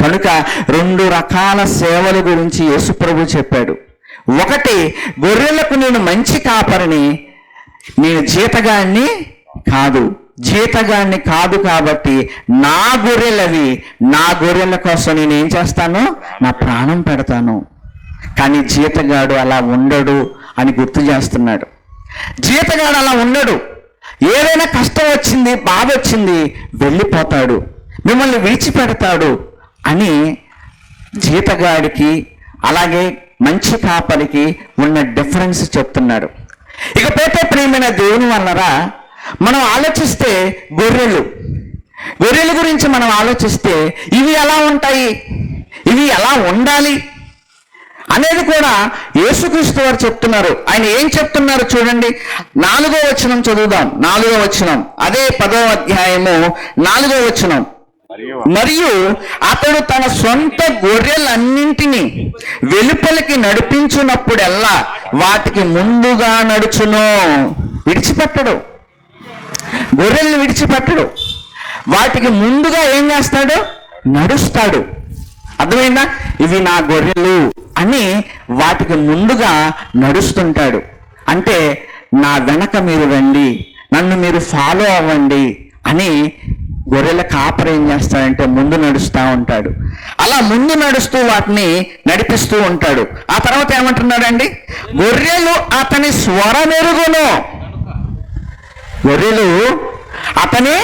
Speaker 1: కనుక 2 రకాల సేవల గురించి యేసు ప్రభు చెప్పాడు. ఒకటి, గొర్రెలకు నేను మంచి కాపరిని, నేను జీతగాన్ని కాదు. జీతగాన్ని కాదు కాబట్టి నా గొర్రెలవి, నా గొర్రెల కోసం నేను ఏం చేస్తాను? నా ప్రాణం పెడతాను. కానీ జీతగాడు అలా ఉండడు అని గుర్తు చేస్తున్నాడు. జీతగాడు అలా ఉండడు. ఏదైనా కష్టం వచ్చింది, బాధ వచ్చింది, వెళ్ళిపోతాడు, మిమ్మల్ని విడిచిపెడతాడు అని జీతగాడికి అలాగే మంచి కాపరికి ఉన్న డిఫరెన్స్ చెప్తున్నాడు. ఇకపోతే ప్రియమైన దేవుని వల్లరా మనం ఆలోచిస్తే గొర్రెల గురించి మనం ఆలోచిస్తే ఇవి ఎలా ఉంటాయి, ఇవి ఎలా ఉండాలి అనేది కూడా యేసుక్రీస్తు వారు చెప్తున్నారు. ఆయన ఏం చెప్తున్నారు చూడండి. 4వ వచనం చదువుదాం. 4వ వచనం, అదే 10వ అధ్యాయము 4వ వచనం. మరియు అతడు తన సొంత గొర్రెలన్నింటినీ వెలుపలికి నడిపించున్నప్పుడెల్లా వాటికి ముందుగా నడుచును. విడిచిపెట్టడు, గొర్రెల్ని విడిచిపెట్టడు, వాటికి ముందుగా ఏం చేస్తాడు? నడుస్తాడు. అర్థమైందా? ఇవి నా గొర్రెలు అని వాటికి ముందుగా నడుస్తుంటాడు. అంటే నా వెనక మీరు రండి, నన్ను మీరు ఫాలో అవ్వండి అని గొర్రెల కాపరి ఏం చేస్తాడంటే ముందు నడుస్తూ ఉంటాడు. అలా ముందు నడుస్తూ వాటిని నడిపిస్తూ ఉంటాడు. ఆ తర్వాత ఏమంటున్నాడండి? గొర్రెలు అతని స్వరమెరుగును. గొర్రెలు అతని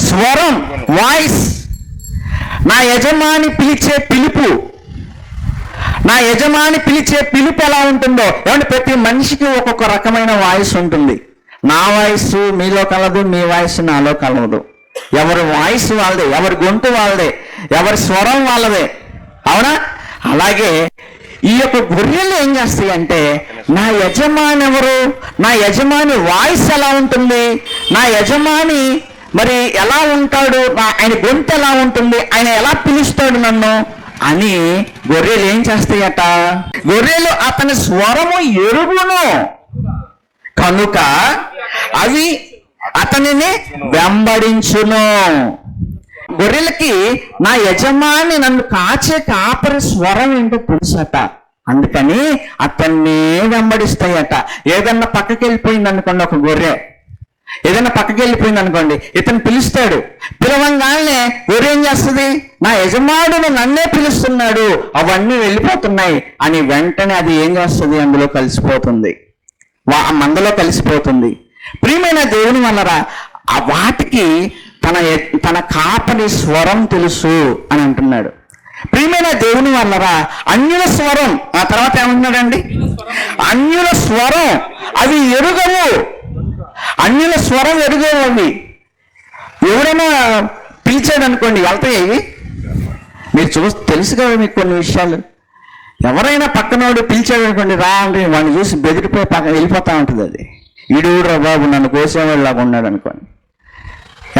Speaker 1: స్వరం, వాయిస్, నా యజమాని పిలిచే పిలుపు, నా యజమాని పిలిచే పిలుపు ఎలా ఉంటుందో. ఏమంటే ప్రతి మనిషికి ఒక్కొక్క రకమైన వాయిస్ ఉంటుంది. నా వాయిస్ మీలో కలదు, మీ వాయిస్ నాలో కలవదు. ఎవరి వాయిస్ వాళ్ళదే, ఎవరి గొంతు వాళ్ళదే, ఎవరి స్వరం వాళ్ళదే. అవునా? అలాగే ఈ యొక్క గొర్రెలు ఏం చేస్తాయి అంటే, నా యజమాని ఎవరు, నా యజమాని వాయిస్ ఎలా ఉంటుంది, నా యజమాని మరి ఎలా ఉంటాడు, ఆయన గొంతు ఎలా ఉంటుంది, ఆయన ఎలా పిలుస్తాడు నన్ను అని గొర్రెలు ఏం చేస్తాయట? గొర్రెలు అతని స్వరము ఎరుగును కనుక అవి అతనిని వెంబడించును. గొర్రెలకి నా యజమాని నన్ను కాచే కాపరి స్వరం ఏంటో తెలుసట, అందుకని అతన్నే వెంబడిస్తాయట. ఏదన్నా పక్కకి వెళ్ళిపోయింది అనుకోండి, ఒక గొర్రె ఏదైనా పక్కకి వెళ్ళిపోయింది అనుకోండి, ఇతను పిలుస్తాడు. పిలవంగానే గొర్రె ఏం చేస్తుంది? నా యజమానుడు నన్నే పిలుస్తున్నాడు, అవన్నీ వెళ్ళిపోతున్నాయి అని వెంటనే అది ఏం చేస్తుంది? అందులో కలిసిపోతుంది, మందలో కలిసిపోతుంది. ప్రియమైన దేవుని వల్లరా ఆ వాటికి తన కాపరి స్వరం తెలుసు అని అంటున్నాడు. ప్రియమైన దేవుని వల్లరా అన్యుల స్వరం, ఆ తర్వాత ఏమంటున్నాడండి? అన్యుల స్వరం అవి ఎరుగవు. అన్యుల స్వరం ఎరుగవు అవి. ఎవరైనా పిలిచాడు అనుకోండి, వెళ్తాయి అవి. మీరు తెలుసు కదా మీకు కొన్ని విషయాలు. ఎవరైనా పక్కనోడు పిలిచాడు అనుకోండి, రా అంటే వాడిని చూసి బెదిరిపోయి వెళ్ళిపోతా ఉంటుంది. అది ఈడురా బాబు నన్ను కోసేవాళ్ళలాగా ఉన్నాడు అనుకోండి,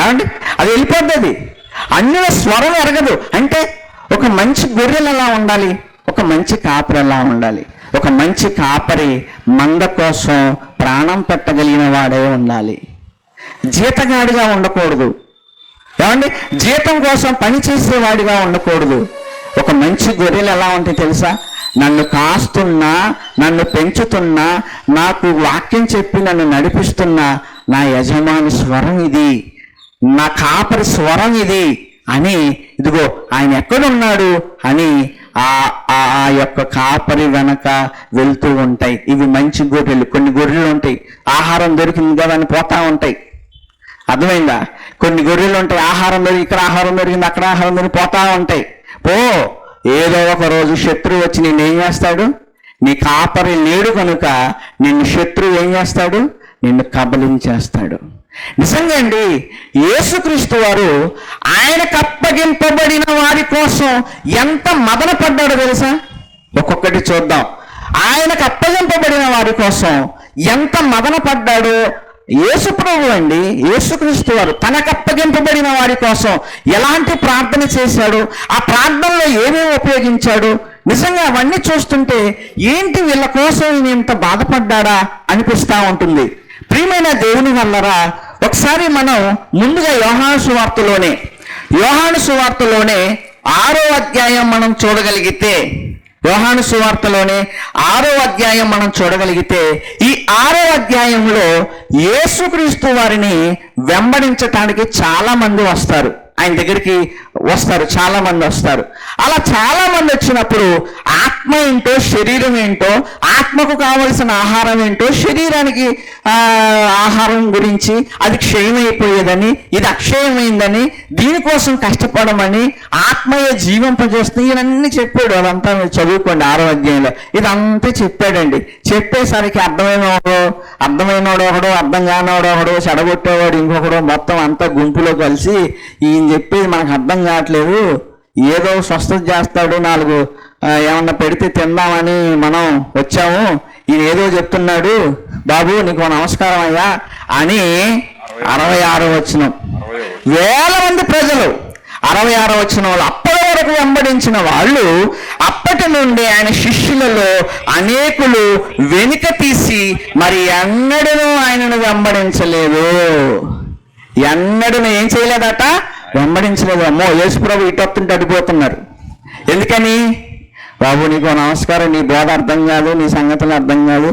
Speaker 1: ఏమండి అది వెళ్ళిపోద్ది. అది అన్యుల స్వరం ఎరగదు. అంటే ఒక మంచి గొర్రెలు ఎలా ఉండాలి, ఒక మంచి కాపరి ఎలా ఉండాలి? ఒక మంచి కాపరి మంద కోసం ప్రాణం పెట్టగలిగిన వాడే ఉండాలి, జీతగాడిగా ఉండకూడదు. ఏమండి జీతం కోసం పని చేసేవాడిగా ఉండకూడదు. ఒక మంచి గొర్రెలు ఎలా ఉంటాయి తెలుసా? నన్ను కాస్తున్నా, నన్ను పెంచుతున్నా, నాకు వాక్యం చెప్పి నన్ను నడిపిస్తున్నా నా యజమాని స్వరం ఇది, నా కాపరి స్వరం ఇది అని, ఇదిగో ఆయన ఎక్కడున్నాడు అని ఆ యొక్క కాపరి వెనక వెళ్తూ ఉంటాయి. ఇవి మంచి గొర్రెలు. కొన్ని గొర్రెలు ఉంటాయి ఆహారం దొరికింది కదా అని పోతా ఉంటాయి. అర్థమైందా? కొన్ని గొర్రెలు ఉంటాయి ఆహారం దొరికి, ఇక్కడ ఆహారం దొరికింది, అక్కడ ఆహారం దొరికి పోతా ఉంటాయి. ఏదో ఒక రోజు శత్రువు వచ్చి నిన్ను ఏం చేస్తాడు? నీ కాపరి లేడు కనుక నిన్ను శత్రువు ఏం చేస్తాడు? నిన్ను కబలించేస్తాడు. నిజంగా అండి, యేసుక్రీస్తు వారు ఆయనకు అప్పగింపబడిన వారి కోసం ఎంత మదన పడ్డాడో తెలుసా? ఒక్కొక్కటి చూద్దాం. ఆయనకు అప్పగింపబడిన వారి కోసం ఎంత మదన పడ్డాడో యేసు ప్రభు అండి, యేసుక్రీస్తు వారు తనకు అప్పగింపబడిన వారి కోసం ఎలాంటి ప్రార్థన చేశాడు, ఆ ప్రార్థనలో ఏమేమి ఉపయోగించాడు. నిజంగా అవన్నీ చూస్తుంటే ఏంటి వీళ్ళ కోసం ఈయన ఇంత బాధపడ్డా అనిపిస్తూ ఉంటుంది. ప్రియమైన దేవుని వల్లరా ఒకసారి మనం ముందుగా యోహాను సువార్తలోనే 6వ అధ్యాయం మనం చూడగలిగితే, యోహాను సువార్తలోనే 6వ అధ్యాయం మనం చూడగలిగితే, ఈ 6వ అధ్యాయంలో యేసుక్రీస్తు వారిని వెంబడించటానికి చాలా మంది వస్తారు. ఆయన దగ్గరికి వస్తారు, చాలా మంది వస్తారు. అలా చాలా మంది వచ్చినప్పుడు ఆత్మ ఏంటో శరీరం ఏంటో, ఆత్మకు కావలసిన ఆహారం ఏంటో, శరీరానికి ఆహారం గురించి అది క్షయమైపోయేదని, ఇది అక్షయమైందని, దీనికోసం కష్టపడమని, ఆత్మయే జీవింపజేస్తుంది, ఇవన్నీ చెప్పాడు. అదంతా మీరు చదువుకోండి 6వ అధ్యాయంలో ఇదంతా చెప్పాడండి. చెప్పేసరికి అర్థమైనవాడు ఒకడు, అర్థం కానివాడు ఒకడు, చెడగొట్టేవాడు ఇంకొకడు, మొత్తం అంతా గుంపులో కలిసి ఈయన చెప్పేది మనకు అర్థం కావట్లేదు, ఏదో స్వస్థత చేస్తాడు, 4 ఏమన్నా పెడితే తిందామని మనం వచ్చాము, ఈయన ఏదో చెప్తున్నాడు, బాబు నీకు నమస్కారం అయ్యా అని 66వ వచనం. వేల మంది ప్రజలు 66వ వచనం వాళ్ళు అప్పటి వరకు వెంబడించిన వాళ్ళు అప్పటి నుండి ఆయన శిష్యులలో అనేకులు వెనుక తీసి మరి ఎన్నడూ ఆయనను వెంబడించలేదు. ఎన్నడూ ఏం చేయలేదట, వెంబడించలేదు. అమ్మో యేసుప్రభు ఇటు వస్తుంటే అడిపోతున్నారు. ఎందుకని? బాబు నీకు నమస్కారం, నీ బోధ అర్థం కాదు, నీ సంగతులు అర్థం కాదు,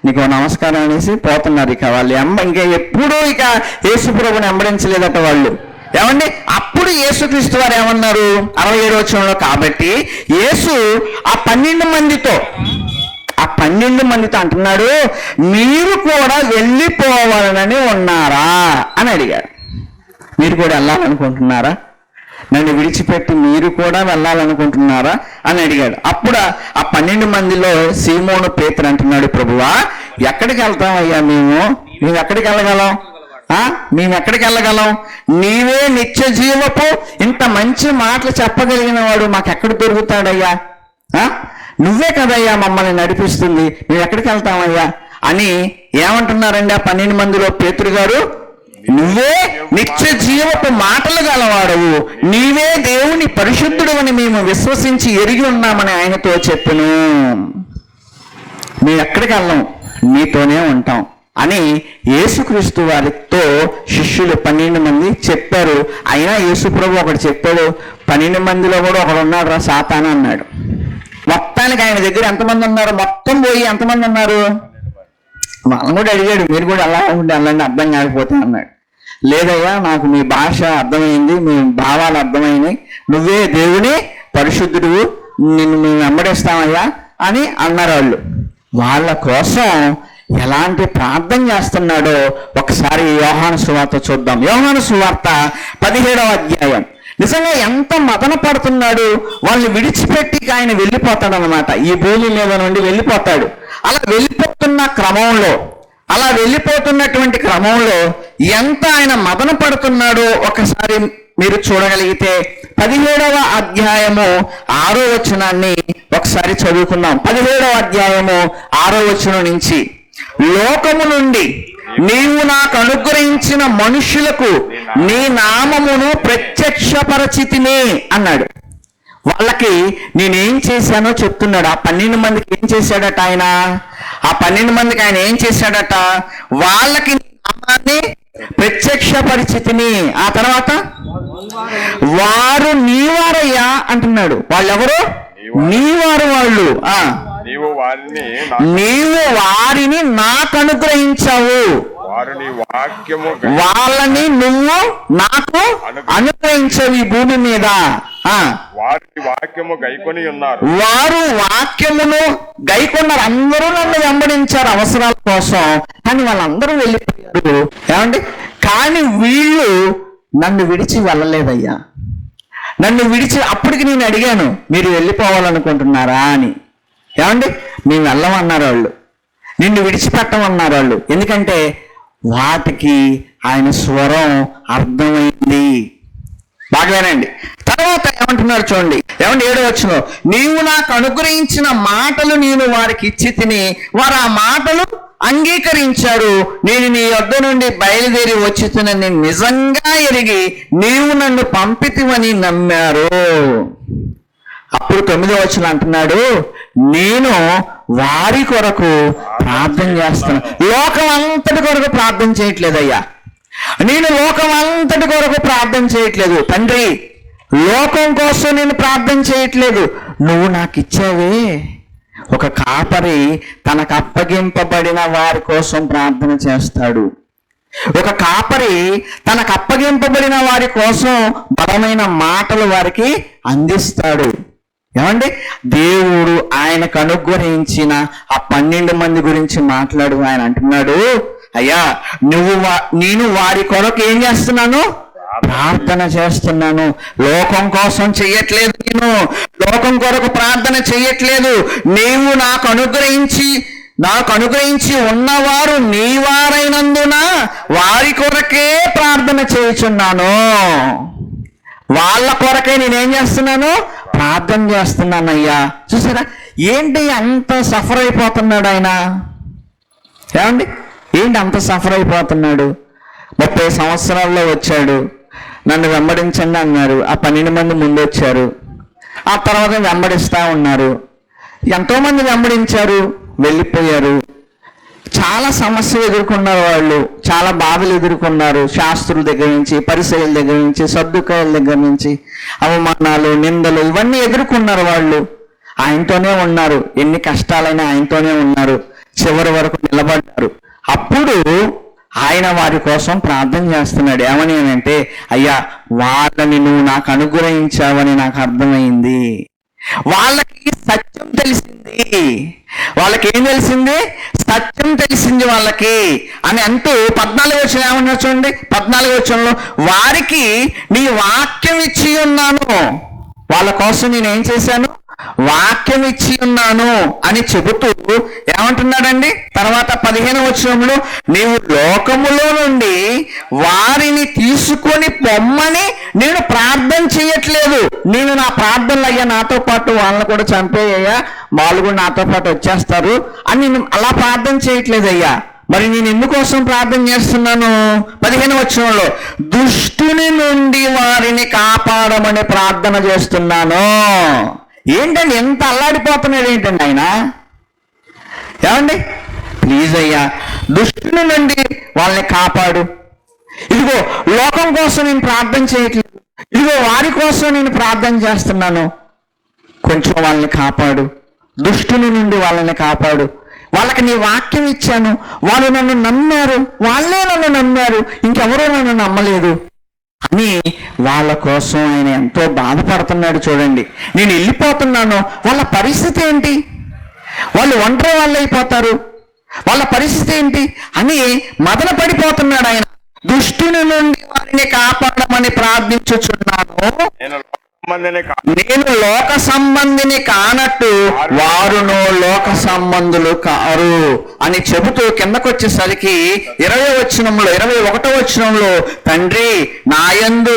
Speaker 1: నీకు నమస్కారం అనేసి పోతున్నారు. ఇక వాళ్ళు ఇంకా ఎప్పుడూ ఇక యేసుప్రభుని వెంబడించలేదట వాళ్ళు. ఏమండి? అప్పుడు యేసుక్రీస్తు వారు ఏమన్నారు 67వ వచనంలో, కాబట్టి యేసు ఆ 12 మందితో అంటున్నాడు, మీరు కూడా వెళ్ళిపోవాలని ఉన్నారా అని అడిగారు. మీరు కూడా వెళ్ళాలనుకుంటున్నారా? నన్ను విడిచిపెట్టి మీరు కూడా వెళ్ళాలనుకుంటున్నారా అని అడిగాడు. అప్పుడు ఆ 12 మందిలో సీమోను పేతురు అంటున్నాడు, ప్రభువా ఎక్కడికి వెళ్తామయ్యా, మేము ఎక్కడికి వెళ్ళగలం? మేము ఎక్కడికి వెళ్ళగలం? నీవే నిత్య జీవపు ఇంత మంచి మాటలు చెప్పగలిగిన వాడు మాకెక్కడ దొరుకుతాడయ్యా? నువ్వే కదయ్యా మమ్మల్ని నడిపిస్తుంది, మేము ఎక్కడికి వెళ్తామయ్యా అని ఏమంటున్నారండి ఆ 12 మందిలో పేతురు గారు? నువ్వే నిత్య జీవపు మాటలు గలవాడవు, నీవే దేవుని పరిశుద్ధుడు అని మేము విశ్వసించి ఎరిగి ఉన్నామని ఆయనతో చెప్పెను. మేము ఎక్కడికి వెళ్ళాం, నీతోనే ఉంటాం అని యేసుక్రీస్తు వారితో శిష్యులు 12 మంది చెప్పారు. అయినా యేసుప్రభు ఒకటి చెప్పాడు, 12 మందిలో కూడా ఒకడు ఉన్నాడు రా సాతాను అన్నాడు. మొత్తానికి ఆయన దగ్గర ఎంతమంది ఉన్నారు? మొత్తం పోయి ఎంతమంది ఉన్నారు? వాళ్ళని కూడా అడిగాడు, మీరు కూడా అలా ఉండి వెళ్ళండి అర్థం కాకపోతే అన్నాడు. లేదయ్యా నాకు మీ భాష అర్థమైంది, మీ భావాలు అర్థమైనాయి, నువ్వే దేవుని పరిశుద్ధుడు, నిన్ను మేము వెంబడిస్తామయ్యా అని అన్నారు వాళ్ళు. వాళ్ళ కోసం ఎలాంటి ప్రార్థన చేస్తున్నాడో ఒకసారి యోహాను సువార్త చూద్దాం. యోహాను సువార్త 17వ అధ్యాయం. నిజంగా ఎంత మదన పడుతున్నాడు. వాళ్ళని విడిచిపెట్టి ఆయన వెళ్ళిపోతాడు అనమాట, ఈ భూమి మీద నుండి వెళ్ళిపోతాడు. అలా వెళ్ళిపోతున్నటువంటి క్రమంలో ఎంత ఆయన మదన పడుతున్నాడో ఒకసారి మీరు చూడగలిగితే 17వ అధ్యాయము 6వ వచనాన్ని ఒకసారి చదువుకుందాం. 17వ అధ్యాయము 6వ వచనం నుంచి, లోకము నుండి నీవు నాకు అనుగ్రహించిన మనుషులకు నీ నామమును ప్రత్యక్షపరచితిని అన్నాడు. వాళ్ళకి నేనేం చేశానో చెప్తున్నాడు. ఆ 12 మందికి ఏం చేశాడట ఆయన? ఆ 12 మందికి ఆయన ఏం చేశాడట? వాళ్ళకి నామాన్ని ప్రత్యక్షపరిచితిని. ఆ తర్వాత వారు నీవారయ్యా అంటున్నాడు. వాళ్ళెవరు? నీవారు వాళ్ళు. నీవు వారిని నాకు అనుగ్రహించావు, వాళ్ళని నువ్వు నాకు అనుగ్రహించావు ఈ భూమి మీద. వారు వాక్యమును గైకొన్నారు. అందరూ నన్ను వెంబడించారు అవసరాల కోసం, కానీ వాళ్ళందరూ వెళ్ళిపోయారు. ఏమండి? కానీ వీళ్ళు నన్ను విడిచి వెళ్ళలేదయ్యా. నన్ను విడిచి, అప్పటికి నేను అడిగాను మీరు వెళ్ళిపోవాలనుకుంటున్నారా అని. ఏమండి? మేము వెళ్ళమన్నారు వాళ్ళు, నిన్ను విడిచిపెట్టమన్నారు వాళ్ళు. ఎందుకంటే వాటికి ఆయన స్వరం అర్థమైంది. బాగానండి. తర్వాత ఏమంటున్నారు చూడండి. ఏమంటే 7వ వచనం, నీవు నాకు అనుగ్రహించిన మాటలు నేను వారికి ఇచ్చి తిని వారు ఆ మాటలు అంగీకరించారు. నేను నీ యొద్ద నుండి బయలుదేరి వచ్చుతునని నిజంగా ఎరిగి నీవు నన్ను పంపితివని నమ్మారు. అప్పుడు 9వ వచనం అంటున్నాడు, నేను వారి కొరకు ప్రార్థన చేస్తున్నాను. లోకం అంతటి కొరకు ప్రార్థన చేయట్లేదయ్యా, నేను లోకం అంతటి కొరకు ప్రార్థన చేయట్లేదు తండ్రి. లోకం కోసం నేను ప్రార్థన చేయట్లేదు. నువ్వు నాకు ఇచ్చావే. ఒక కాపరి తనకు అప్పగింపబడిన వారి కోసం ప్రార్థన చేస్తాడు. ఒక కాపరి తనకు అప్పగింపబడిన వారి కోసం బలమైన మాటలు వారికి అందిస్తాడు. ఏమండి? దేవుడు ఆయనకు అనుగ్రహించిన ఆ 12 మంది గురించి మాట్లాడు. ఆయన అంటున్నాడు, అయ్యా నేను వారి కొరకు ఏం చేస్తున్నాను? ప్రార్థన చేస్తున్నాను. లోకం కోసం చెయ్యట్లేదు, నేను లోకం కొరకు ప్రార్థన చెయ్యట్లేదు. నీవు నాకు అనుగ్రహించి ఉన్నవారు నీ వారైనందున వారి కొరకే ప్రార్థన చేయుచున్నాను. వాళ్ళ కొరకే నేనేం చేస్తున్నాను? ప్రార్థన చేస్తున్నానయ్యా. చూసారా ఏంటి అంత సఫర్ అయిపోతున్నాడు ఆయన? ఏమండి? ఏంటి అంత సఫర్ అయిపోతున్నాడు? 30 సంవత్సరాల్లో వచ్చాడు, నన్ను వెంబడించండి అన్నారు. ఆ 12 మంది ముందు వచ్చారు. ఆ తర్వాత వెంబడిస్తా ఉన్నారు. ఎంతోమంది వెంబడించారు, వెళ్ళిపోయారు. చాలా సమస్యలు ఎదుర్కొన్నారు వాళ్ళు, చాలా బాధలు ఎదుర్కొన్నారు. శాస్త్రుల దగ్గర నుంచి, పరిసయ్యుల దగ్గర నుంచి, సద్దుకాయల దగ్గర నుంచి అవమానాలు, నిందలు ఇవన్నీ ఎదుర్కొన్నారు వాళ్ళు. ఆయనతోనే ఉన్నారు, ఎన్ని కష్టాలైనా ఆయనతోనే ఉన్నారు, చివరి వరకు నిలబడ్డారు. అప్పుడు ఆయన వారి కోసం ప్రార్థన చేస్తున్నాడు. ఏమని అంటే, అయ్యా వాళ్ళని నువ్వు నాకు అనుగ్రహించావని నాకు అర్థమైంది. వాళ్ళకి సత్యం తెలిసింది. వాళ్ళకి ఏం తెలిసింది? సత్యం తెలిసింది వాళ్ళకి అని అంటూ 14వ వచనం ఏమన్నా చూడండి. 14వ వచనంలో వారికి నీ వాక్యం ఇచ్చి ఉన్నాను, వాళ్ళ కోసం నేను ఏం చేశాను? వాక్యం ఇచ్చి ఉన్నాను అని చెబుతూ ఏమంటున్నాడండి? తర్వాత 15వ వచనంలో నీవు లోకములో నుండి వారిని తీసుకొని పొమ్మని నేను ప్రార్థన చేయట్లేదు. నేను నా ప్రార్థనలు అయ్యా నాతో పాటు వాళ్ళని కూడా చంపేయ్యా, వాళ్ళు కూడా నాతో పాటు వచ్చేస్తారు అని నేను అలా ప్రార్థన చేయట్లేదు అయ్యా. మరి నేను ఎందుకోసం ప్రార్థన చేస్తున్నాను? 15వ వచనంలో దుష్టుని నుండి వారిని కాపాడమని ప్రార్థన చేస్తున్నాను. ఏంటండి ఎంత అల్లాడిపోతున్నాడు ఏంటండి ఆయన? ఏమండి, ప్లీజ్ అయ్యా దుష్టుని నుండి వాళ్ళని కాపాడు. ఇదిగో లోకం కోసం నేను ప్రార్థన చేయట్లేదు, ఇదిగో వారి కోసం నేను ప్రార్థన చేస్తున్నాను. కొంచెం వాళ్ళని కాపాడు, దుష్టుని నుండి వాళ్ళని కాపాడు. వాళ్ళకి నీ వాక్యం ఇచ్చాను, వాళ్ళు నన్ను నమ్మారు, వాళ్ళే నన్ను నమ్మారు, ఇంకెవరూ నన్ను నమ్మలేదు అని వాళ్ళ కోసం ఆయన ఎంతో బాధపడుతున్నాడు. చూడండి, నేను వెళ్ళిపోతున్నాను, వాళ్ళ పరిస్థితి ఏంటి? వాళ్ళు ఒంటరి వాళ్ళు అయిపోతారు, వాళ్ళ పరిస్థితి ఏంటి అని మదన పడిపోతున్నాడు ఆయన. దుష్టుని నుండి వారిని కాపాడమని ప్రార్థించుచున్నాను, నేను లోక సంబంధిని కానట్టు వారును లోక సంబంధులు కారు అని చెబుతూ కిందకొచ్చేసరికి 21వ వచనంలో తండ్రి నాయందు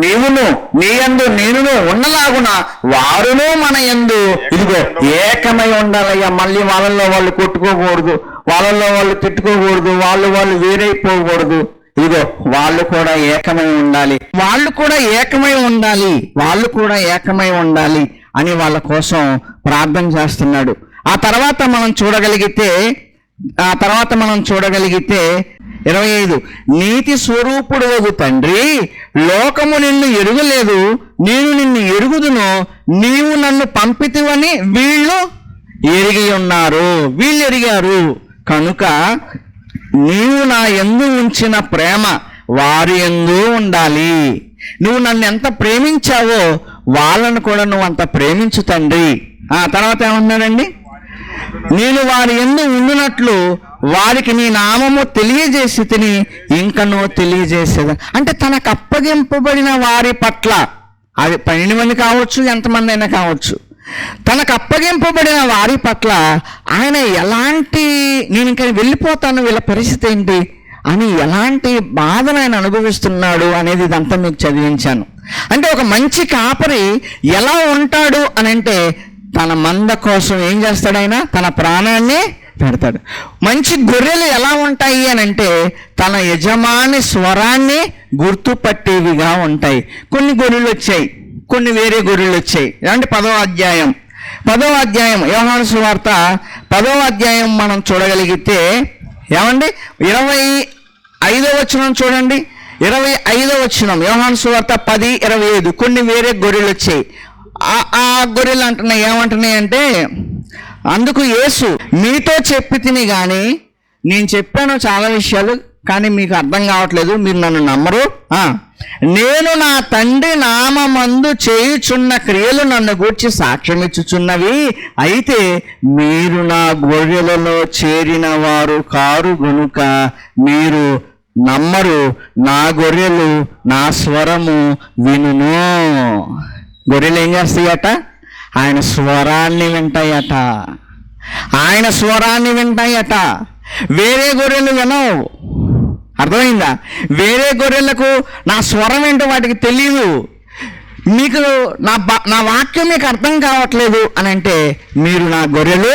Speaker 1: నీవును నీయందు నేనును ఉన్నలాగున వారును మన యందు ఇదిగో ఏకమై ఉండాలయ్యా. మళ్ళీ వాళ్ళల్లో వాళ్ళు కొట్టుకోకూడదు, వాళ్ళల్లో వాళ్ళు తిట్టుకోకూడదు, వాళ్ళు వేరైపోకూడదు. ఇదిగో వాళ్ళు కూడా ఏకమై ఉండాలి, వాళ్ళు కూడా ఏకమై ఉండాలి, వాళ్ళు కూడా ఏకమై ఉండాలి అని వాళ్ళ కోసం ప్రార్థన చేస్తున్నాడు. ఆ తర్వాత మనం చూడగలిగితే 25 నీతి స్వరూపుడు వగు తండ్రి లోకము నిన్ను ఎరుగలేదు, నేను నిన్ను ఎరుగుదును, నీవు నన్ను పంపితివని వీళ్ళు ఎరిగారు కనుక నీవు నా యందు ఉంచిన ప్రేమ వారి యందు ఉండాలి. నువ్వు నన్ను ఎంత ప్రేమించావో వాళ్ళను కూడా నువ్వు అంత ప్రేమించు తండ్రి. తర్వాత ఏమన్నాడండి? నేను వారి యందు ఉండినట్లు వారికి నీ నామము తెలియజేసి తిని ఇంకనూ తెలియజేసేది. అంటే తనకు అప్పగింపబడిన వారి పట్ల, అది 12 మంది కావచ్చు, ఎంతమంది అయినా కావచ్చు, తనకు అప్పగింపబడిన వారి పట్ల ఆయన ఎలాంటి, నేను ఇంకా వెళ్ళిపోతాను వీళ్ళ పరిస్థితి ఏంటి అని ఎలాంటి బాధను ఆయన అనుభవిస్తున్నాడు అనేది ఇదంతా మీకు చదివించాను. అంటే ఒక మంచి కాపరి ఎలా ఉంటాడు అని అంటే తన మంద కోసం ఏం చేస్తాడు? ఆయన తన ప్రాణాన్ని పెడతాడు. మంచి గొర్రెలు ఎలా ఉంటాయి అని అంటే తన యజమాని స్వరాన్ని గుర్తుపట్టేవిగా ఉంటాయి. కొన్ని గొర్రెలు వచ్చాయి, కొన్ని వేరే గొర్రెలు వచ్చాయి. అంటే 10వ అధ్యాయం యోహాను సువార్త 10వ అధ్యాయం మనం చూడగలిగితే ఏమండి 25వ వచనం చూడండి. 25వ వచనం యోహాను సువార్త 10:25 కొన్ని వేరే గొర్రెలు వచ్చాయి. ఆ గొర్రెలు అంటున్నాయి, ఏమంటున్నాయి అంటే, అందుకు యేసు మీతో చెప్పి తిని కానీ నేను చెప్పాను చాలా విషయాలు, కానీ మీకు అర్థం కావట్లేదు, మీరు నన్ను నమ్మరు. నేను నా తండ్రి నామమందు చేయుచున్న క్రియలు నన్ను గూర్చి సాక్ష్యం ఇచ్చుచున్నవి, అయితే మీరు నా గొర్రెలలో చేరిన వారు కారు గనుక మీరు నమ్మరు. నా గొర్రెలు నా స్వరము వినును. గొర్రెలు ఏం చేస్తాయట? ఆయన స్వరాన్ని వింటాయట, ఆయన స్వరాన్ని వింటాయట. వేరే గొర్రెలు వినవు. అర్థమైందా? వేరే గొర్రెలకు నా స్వరం ఏంటో వాటికి తెలియదు. మీకు నా వాక్యం మీకు అర్థం కావట్లేదు అని అంటే మీరు నా గొర్రెలు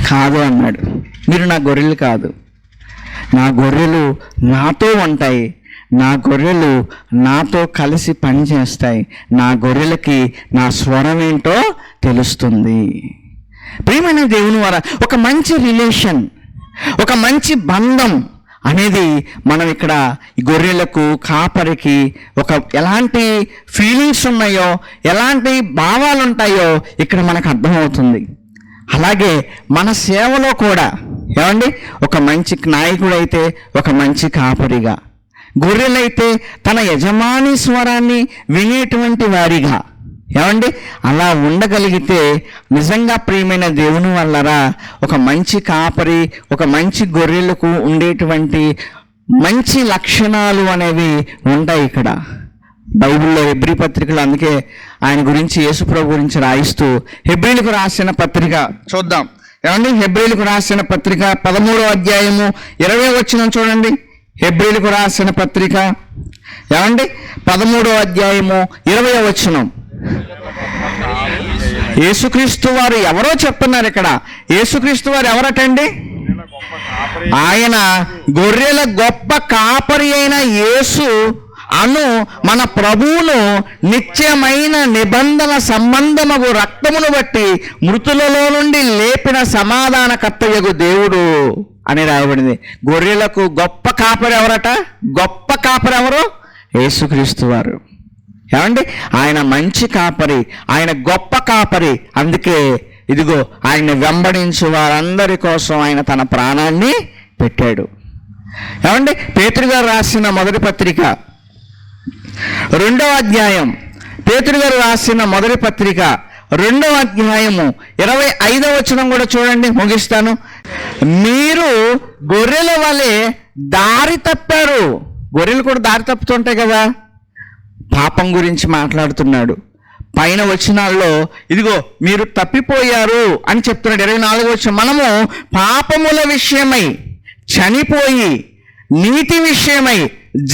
Speaker 1: కాదు అన్నాడు. మీరు నా గొర్రెలు కాదు, నా గొర్రెలు నాతో ఉంటాయి, నా గొర్రెలు నాతో కలిసి పనిచేస్తాయి, నా గొర్రెలకి నా స్వరం ఏంటో తెలుస్తుంది. ప్రియమైన దేవుని వారా, ఒక మంచి రిలేషన్, ఒక మంచి బంధం అనేది మనం ఇక్కడ ఈ గొర్రెలకు కాపరికి ఒక ఎలాంటి ఫీలింగ్స్ ఉన్నాయో, ఎలాంటి భావాలు ఉంటాయో ఇక్కడ మనకు అర్థమవుతుంది. అలాగే మన సేవలో కూడా ఏమండి, ఒక మంచి నాయకుడు అయితే ఒక మంచి కాపరిగా, గొర్రెలైతే తన యజమాని స్వరాన్ని వినేటువంటి వారిగా, ఏమండి అలా ఉండగలిగితే నిజంగా ప్రియమైన దేవుని వల్లరా ఒక మంచి కాపరి, ఒక మంచి గొర్రెలకు ఉండేటువంటి మంచి లక్షణాలు అనేవి ఉంటాయి. ఇక్కడ బైబిల్లో హెబ్రీ పత్రికలు అందుకే ఆయన గురించి, యేసుప్రభు గురించి రాయిస్తూ హెబ్రీలకు రాసిన పత్రిక చూద్దాం. ఏమండి హెబ్రీలకు రాసిన పత్రిక 13వ అధ్యాయము 20వ వచనం చూడండి. హెబ్రీలకు రాసిన పత్రిక ఏమండి 13వ అధ్యాయము 20వ వచనం. యేసుక్రీస్తు వారు ఎవరో చెప్తున్నారు ఇక్కడ. యేసుక్రీస్తు వారు ఎవరటండి? ఆయన గొర్రెల గొప్ప కాపరి అయిన యేసు అను మన ప్రభువును నిత్యమైన నిబంధన సంబంధమగు రక్తమును బట్టి మృతులలో నుండి లేపిన సమాధానకర్తయగు దేవుడు అని రాయబడింది. గొర్రెలకు గొప్ప కాపరి ఎవరట? గొప్ప కాపరి ఎవరు? యేసుక్రీస్తు వారు. ఏమండి ఆయన మంచి కాపరి, ఆయన గొప్ప కాపరి. అందుకే ఇదిగో ఆయన వెంబడించు వారందరి కోసం ఆయన తన ప్రాణాన్ని పెట్టాడు. ఏమండి పేతురు గారు రాసిన మొదటి పత్రిక 2వ అధ్యాయం, పేతురు గారు రాసిన మొదటి పత్రిక 2వ అధ్యాయము 25వ వచనం కూడా చూడండి, ముగిస్తాను. మీరు గొర్రెల వలె దారి తప్పారు. గొర్రెలు కూడా దారి తప్పుతుంటాయి కదా. పాపం గురించి మాట్లాడుతున్నాడు. పైన వచనాల్లో ఇదిగో మీరు తప్పిపోయారు అని చెప్తున్నాడు. 24వ వచనం, మనము పాపముల విషయమై చనిపోయి నీతి విషయమై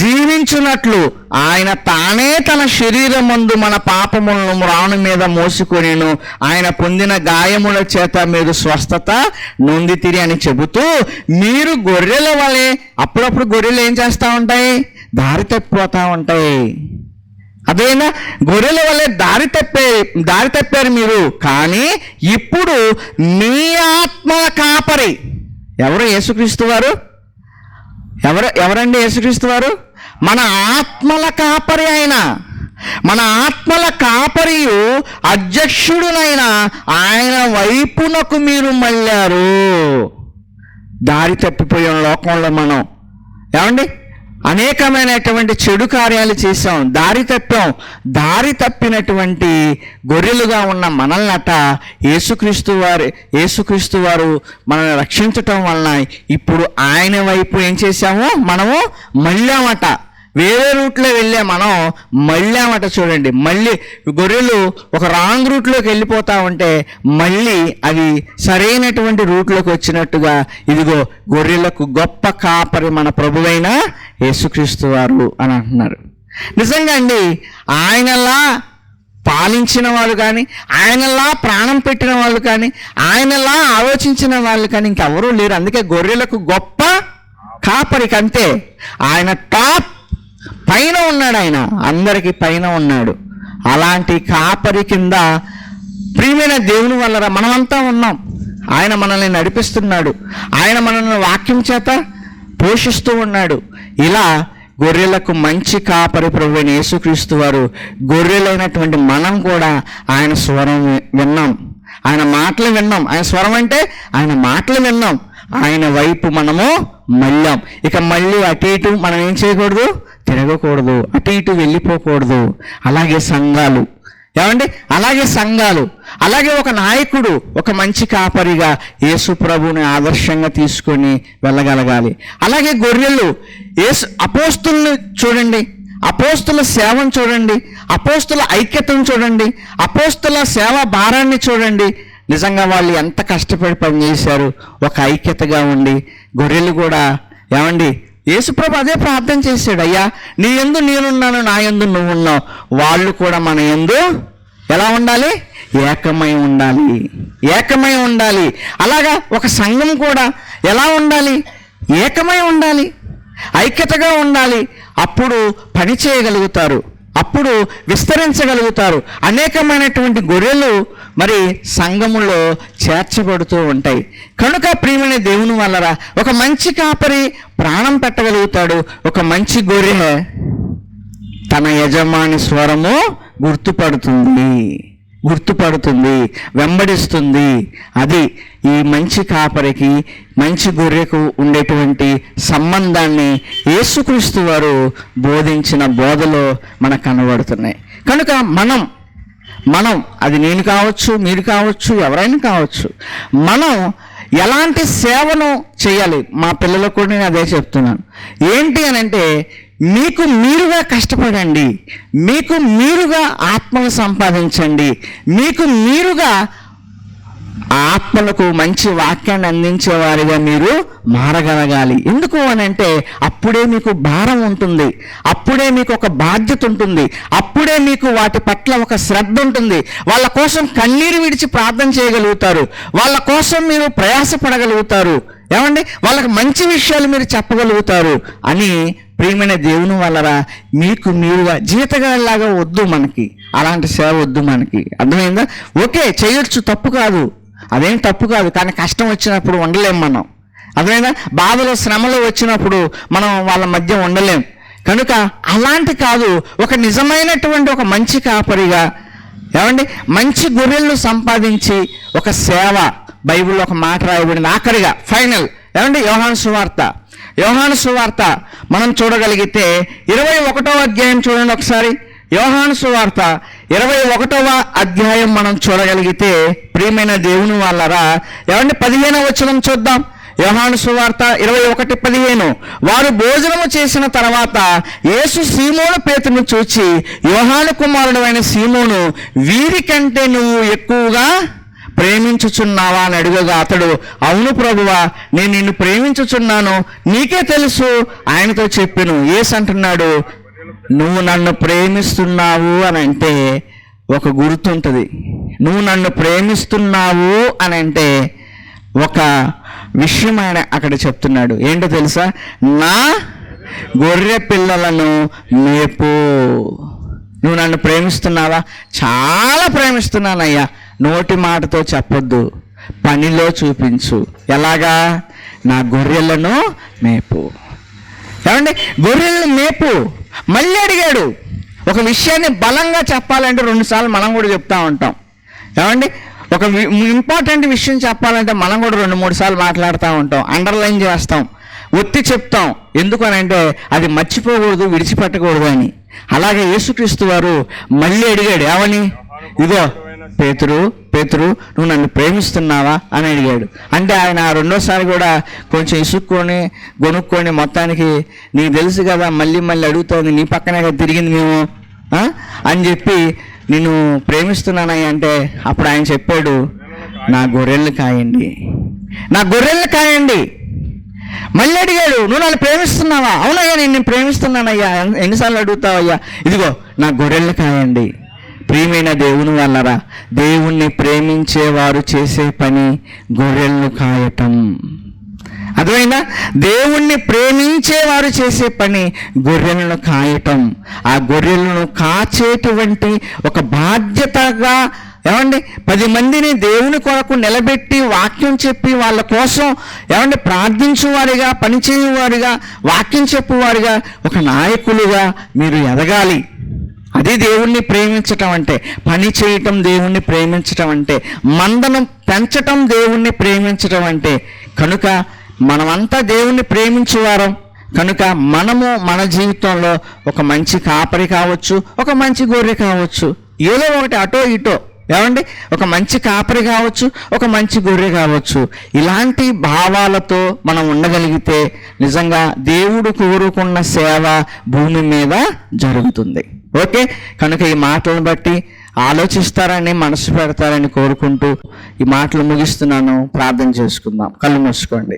Speaker 1: జీవించున్నట్లు ఆయన తానే తన శరీరమందు మన పాపములను మ్రాను మీద మోసుకొనిను, ఆయన పొందిన గాయముల చేత మీరు స్వస్థత నొందితిరి అని చెబుతూ, మీరు గొర్రెల వలె, అప్పుడప్పుడు గొర్రెలు ఏం చేస్తూ ఉంటాయి? దారి తప్పిపోతూ ఉంటాయి. అదేనా గొర్రెల వల్లే దారి తప్పారు మీరు. కానీ ఇప్పుడు మీ ఆత్మల కాపరి ఎవరు? యేసుక్రీస్తు వారు. ఎవరండి యేసుక్రీస్తు వారు? మన ఆత్మల కాపరి ఆయన. మన ఆత్మల కాపరియు అధ్యక్షుడునైన ఆయన వైపునకు మీరు మళ్ళారు. దారి తప్పిపోయాం లోకంలో మనం. ఏమండి అనేకమైనటువంటి చెడు కార్యాలు చేశాం, దారి తప్పాం. దారి తప్పినటువంటి గొర్రెలుగా ఉన్న మనల్నట యేసుక్రీస్తు వారు మనల్ని రక్షించటం వలన ఇప్పుడు ఆయన వైపు ఏం చేశాము? మనము మళ్ళామట. వేరే రూట్లో వెళ్ళే మనం మళ్ళామట. చూడండి, మళ్ళీ గొర్రెలు ఒక రాంగ్ రూట్లోకి వెళ్ళిపోతా ఉంటే మళ్ళీ అవి సరైనటువంటి రూట్లోకి వచ్చినట్టుగా ఇదిగో గొర్రెలకు గొప్ప కాపరి మన ప్రభువైన యేసుక్రీస్తు వారు అని అంటున్నారు. నిజంగా అండి ఆయనలా పాలించిన వాళ్ళు కానీ, ఆయనలా ప్రాణం పెట్టిన వాళ్ళు కానీ, ఆయనలా ఆలోచించిన వాళ్ళు కానీ ఇంకెవరూ లేరు. అందుకే గొర్రెలకు గొప్ప కాపరికి అంతే. ఆయన టాప్ పైన ఉన్నాడు. ఆయన అందరికీ పైన ఉన్నాడు. అలాంటి కాపరి కింద ప్రియమైన దేవుని వల్ల మనమంతా ఉన్నాం. ఆయన మనల్ని నడిపిస్తున్నాడు. ఆయన మనల్ని వాక్యం చేత పోషిస్తూ ఉన్నాడు. ఇలా గొర్రెలకు మంచి కాపరి ప్రభువైన యేసుక్రీస్తు వారు. గొర్రెలైనటువంటి మనం కూడా ఆయన స్వరం విన్నాం, ఆయన మాటలు విన్నాం. ఆయన స్వరం అంటే ఆయన మాటలు విన్నాం. ఆయన వైపు మనము మళ్ళాం. ఇక మళ్ళీ అటు ఇటు మనం ఏం చేయకూడదు? తిరగకూడదు, అటు ఇటు వెళ్ళిపోకూడదు. అలాగే సంఘాలు, ఏమండి అలాగే సంఘాలు, అలాగే ఒక నాయకుడు ఒక మంచి కాపరిగా యేసు ప్రభువుని ఆదర్శంగా తీసుకొని వెళ్ళగలగాలి. అలాగే గొర్రెలు అపోస్తులను చూడండి, అపోస్తుల సేవను చూడండి, అపోస్తుల ఐక్యతను చూడండి, అపోస్తుల సేవ భారాన్ని చూడండి. నిజంగా వాళ్ళు ఎంత కష్టపడి పనిచేశారు ఒక ఐక్యతగా ఉండి. గొర్రెలు కూడా ఏమండి యేసుప్రభు అదే ప్రార్థన చేశాడు, అయ్యా నీ యందు నేనున్నాను, నా యందు నువ్వు ఉన్నావు. వాళ్ళు కూడా మన యందు ఎలా ఉండాలి? ఏకమై ఉండాలి, ఏకమై ఉండాలి. అలాగా ఒక సంఘం కూడా ఎలా ఉండాలి? ఏకమై ఉండాలి. ఐక్యతగా ఉండాలి. అప్పుడు పని చేయగలుగుతారు, అప్పుడు విస్తరించగలుగుతారు. అనేకమైనటువంటి గొర్రెలు మరి సంఘములో చేర్చబడుతూ ఉంటాయి. కనుక ప్రియమైన దేవుని వల్లరా ఒక మంచి కాపరి ప్రాణం పెట్టగలుగుతాడు. ఒక మంచి గొర్రె తన యజమాని స్వరము గుర్తుపడుతుంది, వెంబడిస్తుంది. అది ఈ మంచి కాపరికి మంచి గొర్రెకు ఉండేటువంటి సంబంధాన్ని యేసుక్రీస్తు వారు బోధించిన బోధలో మనకు కనబడుతున్నాయి. కనుక మనం అది నేను కావచ్చు, మీరు కావచ్చు, ఎవరైనా కావచ్చు, మనం ఎలాంటి సేవను చేయాలి? మా పిల్లలకు కూడా నేను అదే చెప్తున్నాను. ఏంటి అని అంటే, మీకు మీరుగా కష్టపడండి, మీకు మీరుగా ఆత్మను సంపాదించండి, మీకు మీరుగా ఆత్మలకు మంచి వాక్యాన్ని అందించేవారిగా మీరు మారగలగాలి. ఎందుకు అని అంటే అప్పుడే మీకు భారం ఉంటుంది, అప్పుడే మీకు ఒక బాధ్యత ఉంటుంది, అప్పుడే మీకు వాటి పట్ల ఒక శ్రద్ధ ఉంటుంది. వాళ్ళ కోసం కన్నీరు విడిచి ప్రార్థన చేయగలుగుతారు, వాళ్ళ కోసం మీరు ప్రయాసపడగలుగుతారు. ఏమండి, వాళ్ళకి మంచి విషయాలు మీరు చెప్పగలుగుతారు అని ప్రియమైన దేవుని వల్లరా మీకు మీరుగా జీతగాళ్ళలాగా వద్దు. మనకి అలాంటి సేవ వద్దు. మనకి అర్థమైందా? ఓకే, చేయొచ్చు, తప్పు కాదు, అదేం తప్పు కాదు. కానీ కష్టం వచ్చినప్పుడు ఉండలేం మనం. అర్థమైందా? బాధలు శ్రమలు వచ్చినప్పుడు మనం వాళ్ళ మధ్య ఉండలేం. కనుక అలాంటి కాదు, ఒక నిజమైనటువంటి ఒక మంచి కాపరిగా, ఏమండి, మంచి గొర్రెలను సంపాదించి ఒక సేవ. బైబిల్లో ఒక మాట రాయబడింది ఆఖరిగా, ఫైనల్. ఏమండి, యోహాను సువార్త మనం చూడగలిగితే 21వ అధ్యాయం చూడండి ఒకసారి. యోహాను సువార్త 21వ అధ్యాయం మనం చూడగలిగితే ప్రియమైన దేవుని వాళ్ళరా, ఏమండి 15వ వచనం చూద్దాం. యోహాను సువార్త 21:15. వారు భోజనము చేసిన తర్వాత యేసు సీమోను పేతురును చూచి, యోహాను కుమారుడు అయిన సీమోను, వీరికంటే నువ్వు ఎక్కువగా ప్రేమించుచున్నావా అని అడుగగా అతడు, అవును ప్రభువా, నేను నిన్ను ప్రేమించుచున్నాను, నీకే తెలుసు ఆయనతో చెప్పాను. యేసు అంటున్నాడు, నువ్వు నన్ను ప్రేమిస్తున్నావు అని అంటే ఒక గుర్తుంటుంది. నువ్వు నన్ను ప్రేమిస్తున్నావు అని అంటే ఒక విషయం ఆయన అక్కడ చెప్తున్నాడు. ఏంటో తెలుసా? నా గొర్రె పిల్లలను మేపు. నువ్వు నన్ను ప్రేమిస్తున్నావా? చాలా ప్రేమిస్తున్నానయ్యా. నోటి మాటతో చెప్పొద్దు, పనిలో చూపించు. ఎలాగా? నా గొర్రెలను మేపు. ఏమండి, గొర్రెలను మేపు. మళ్ళీ అడిగాడు. ఒక విషయాన్ని బలంగా చెప్పాలంటే 2 సార్లు మనం కూడా చెప్తా ఉంటాం. ఏమండి, ఒక ఇంపార్టెంట్ విషయం చెప్పాలంటే మనం కూడా 2-3 సార్లు మాట్లాడుతూ ఉంటాం, అండర్లైన్ చేస్తాం, ఒత్తి చెప్తాం. ఎందుకు అని అంటే అది మర్చిపోకూడదు, విడిచిపెట్టకూడదు అని. అలాగే యేసుక్రీస్తు వారు మళ్ళీ అడిగాడు. ఏమని? ఇదో పేతురు, నువ్వు నన్ను ప్రేమిస్తున్నావా అని అడిగాడు. అంటే ఆయన 2వసారి కూడా కొంచెం ఇసుక్కొని గొనుక్కొని మొత్తానికి, నీకు తెలుసు కదా మళ్ళీ అడుగుతుంది, నీ పక్కనే కదా తిరిగింది మేము అని చెప్పి, నేను ప్రేమిస్తున్నానయ్య అంటే అప్పుడు ఆయన చెప్పాడు, నా గొర్రెలను కాయండి. మళ్ళీ అడిగాడు, నువ్వు నన్ను ప్రేమిస్తున్నావా? అవునయ్యా, నేను ప్రేమిస్తున్నానయ్యా. ఎన్నిసార్లు అడుగుతావయ్యా? ఇదిగో నా గొర్రెలను కాయండి. ప్రియమైన దేవుని వల్లరా, దేవుణ్ణి ప్రేమించేవారు చేసే పని గొర్రెలను కాయటం. అర్థమైందా? దేవుణ్ణి ప్రేమించేవారు చేసే పని గొర్రెలను కాయటం. ఆ గొర్రెలను కాచేటువంటి ఒక బాధ్యతగా, ఏమండి, 10 మందిని దేవుని కొరకు నిలబెట్టి వాక్యం చెప్పి వాళ్ళ కోసం, ఏమండి, ప్రార్థించేవారిగా, పనిచేయువారిగా, వాక్యం చెప్పువారిగా, ఒక నాయకులుగా మీరు ఎదగాలి. అది దేవుణ్ణి ప్రేమించటం అంటే, పని చేయటం దేవుణ్ణి ప్రేమించటం అంటే, మందను పెంచటం దేవుణ్ణి ప్రేమించటం అంటే. కనుక మనమంతా దేవుణ్ణి ప్రేమించేవారం. కనుక మనము మన జీవితంలో ఒక మంచి కాపరి కావచ్చు, ఒక మంచి గొర్రె కావచ్చు, ఏదో ఒకటి అటో ఇటో. ఏమండి, ఒక మంచి కాపరి కావచ్చు, ఒక మంచి గొర్రె కావచ్చు. ఇలాంటి భావాలతో మనం ఉండగలిగితే నిజంగా దేవుడు కోరుకున్న సేవ భూమి మీద జరుగుతుంది. ఓకే, కనుక ఈ మాటలను బట్టి ఆలోచిస్తారని, మనసు పెడతారని కోరుకుంటూ ఈ మాటలు ముగిస్తున్నాను. ప్రార్థన చేసుకుందాం. కళ్ళు మూసుకోండి.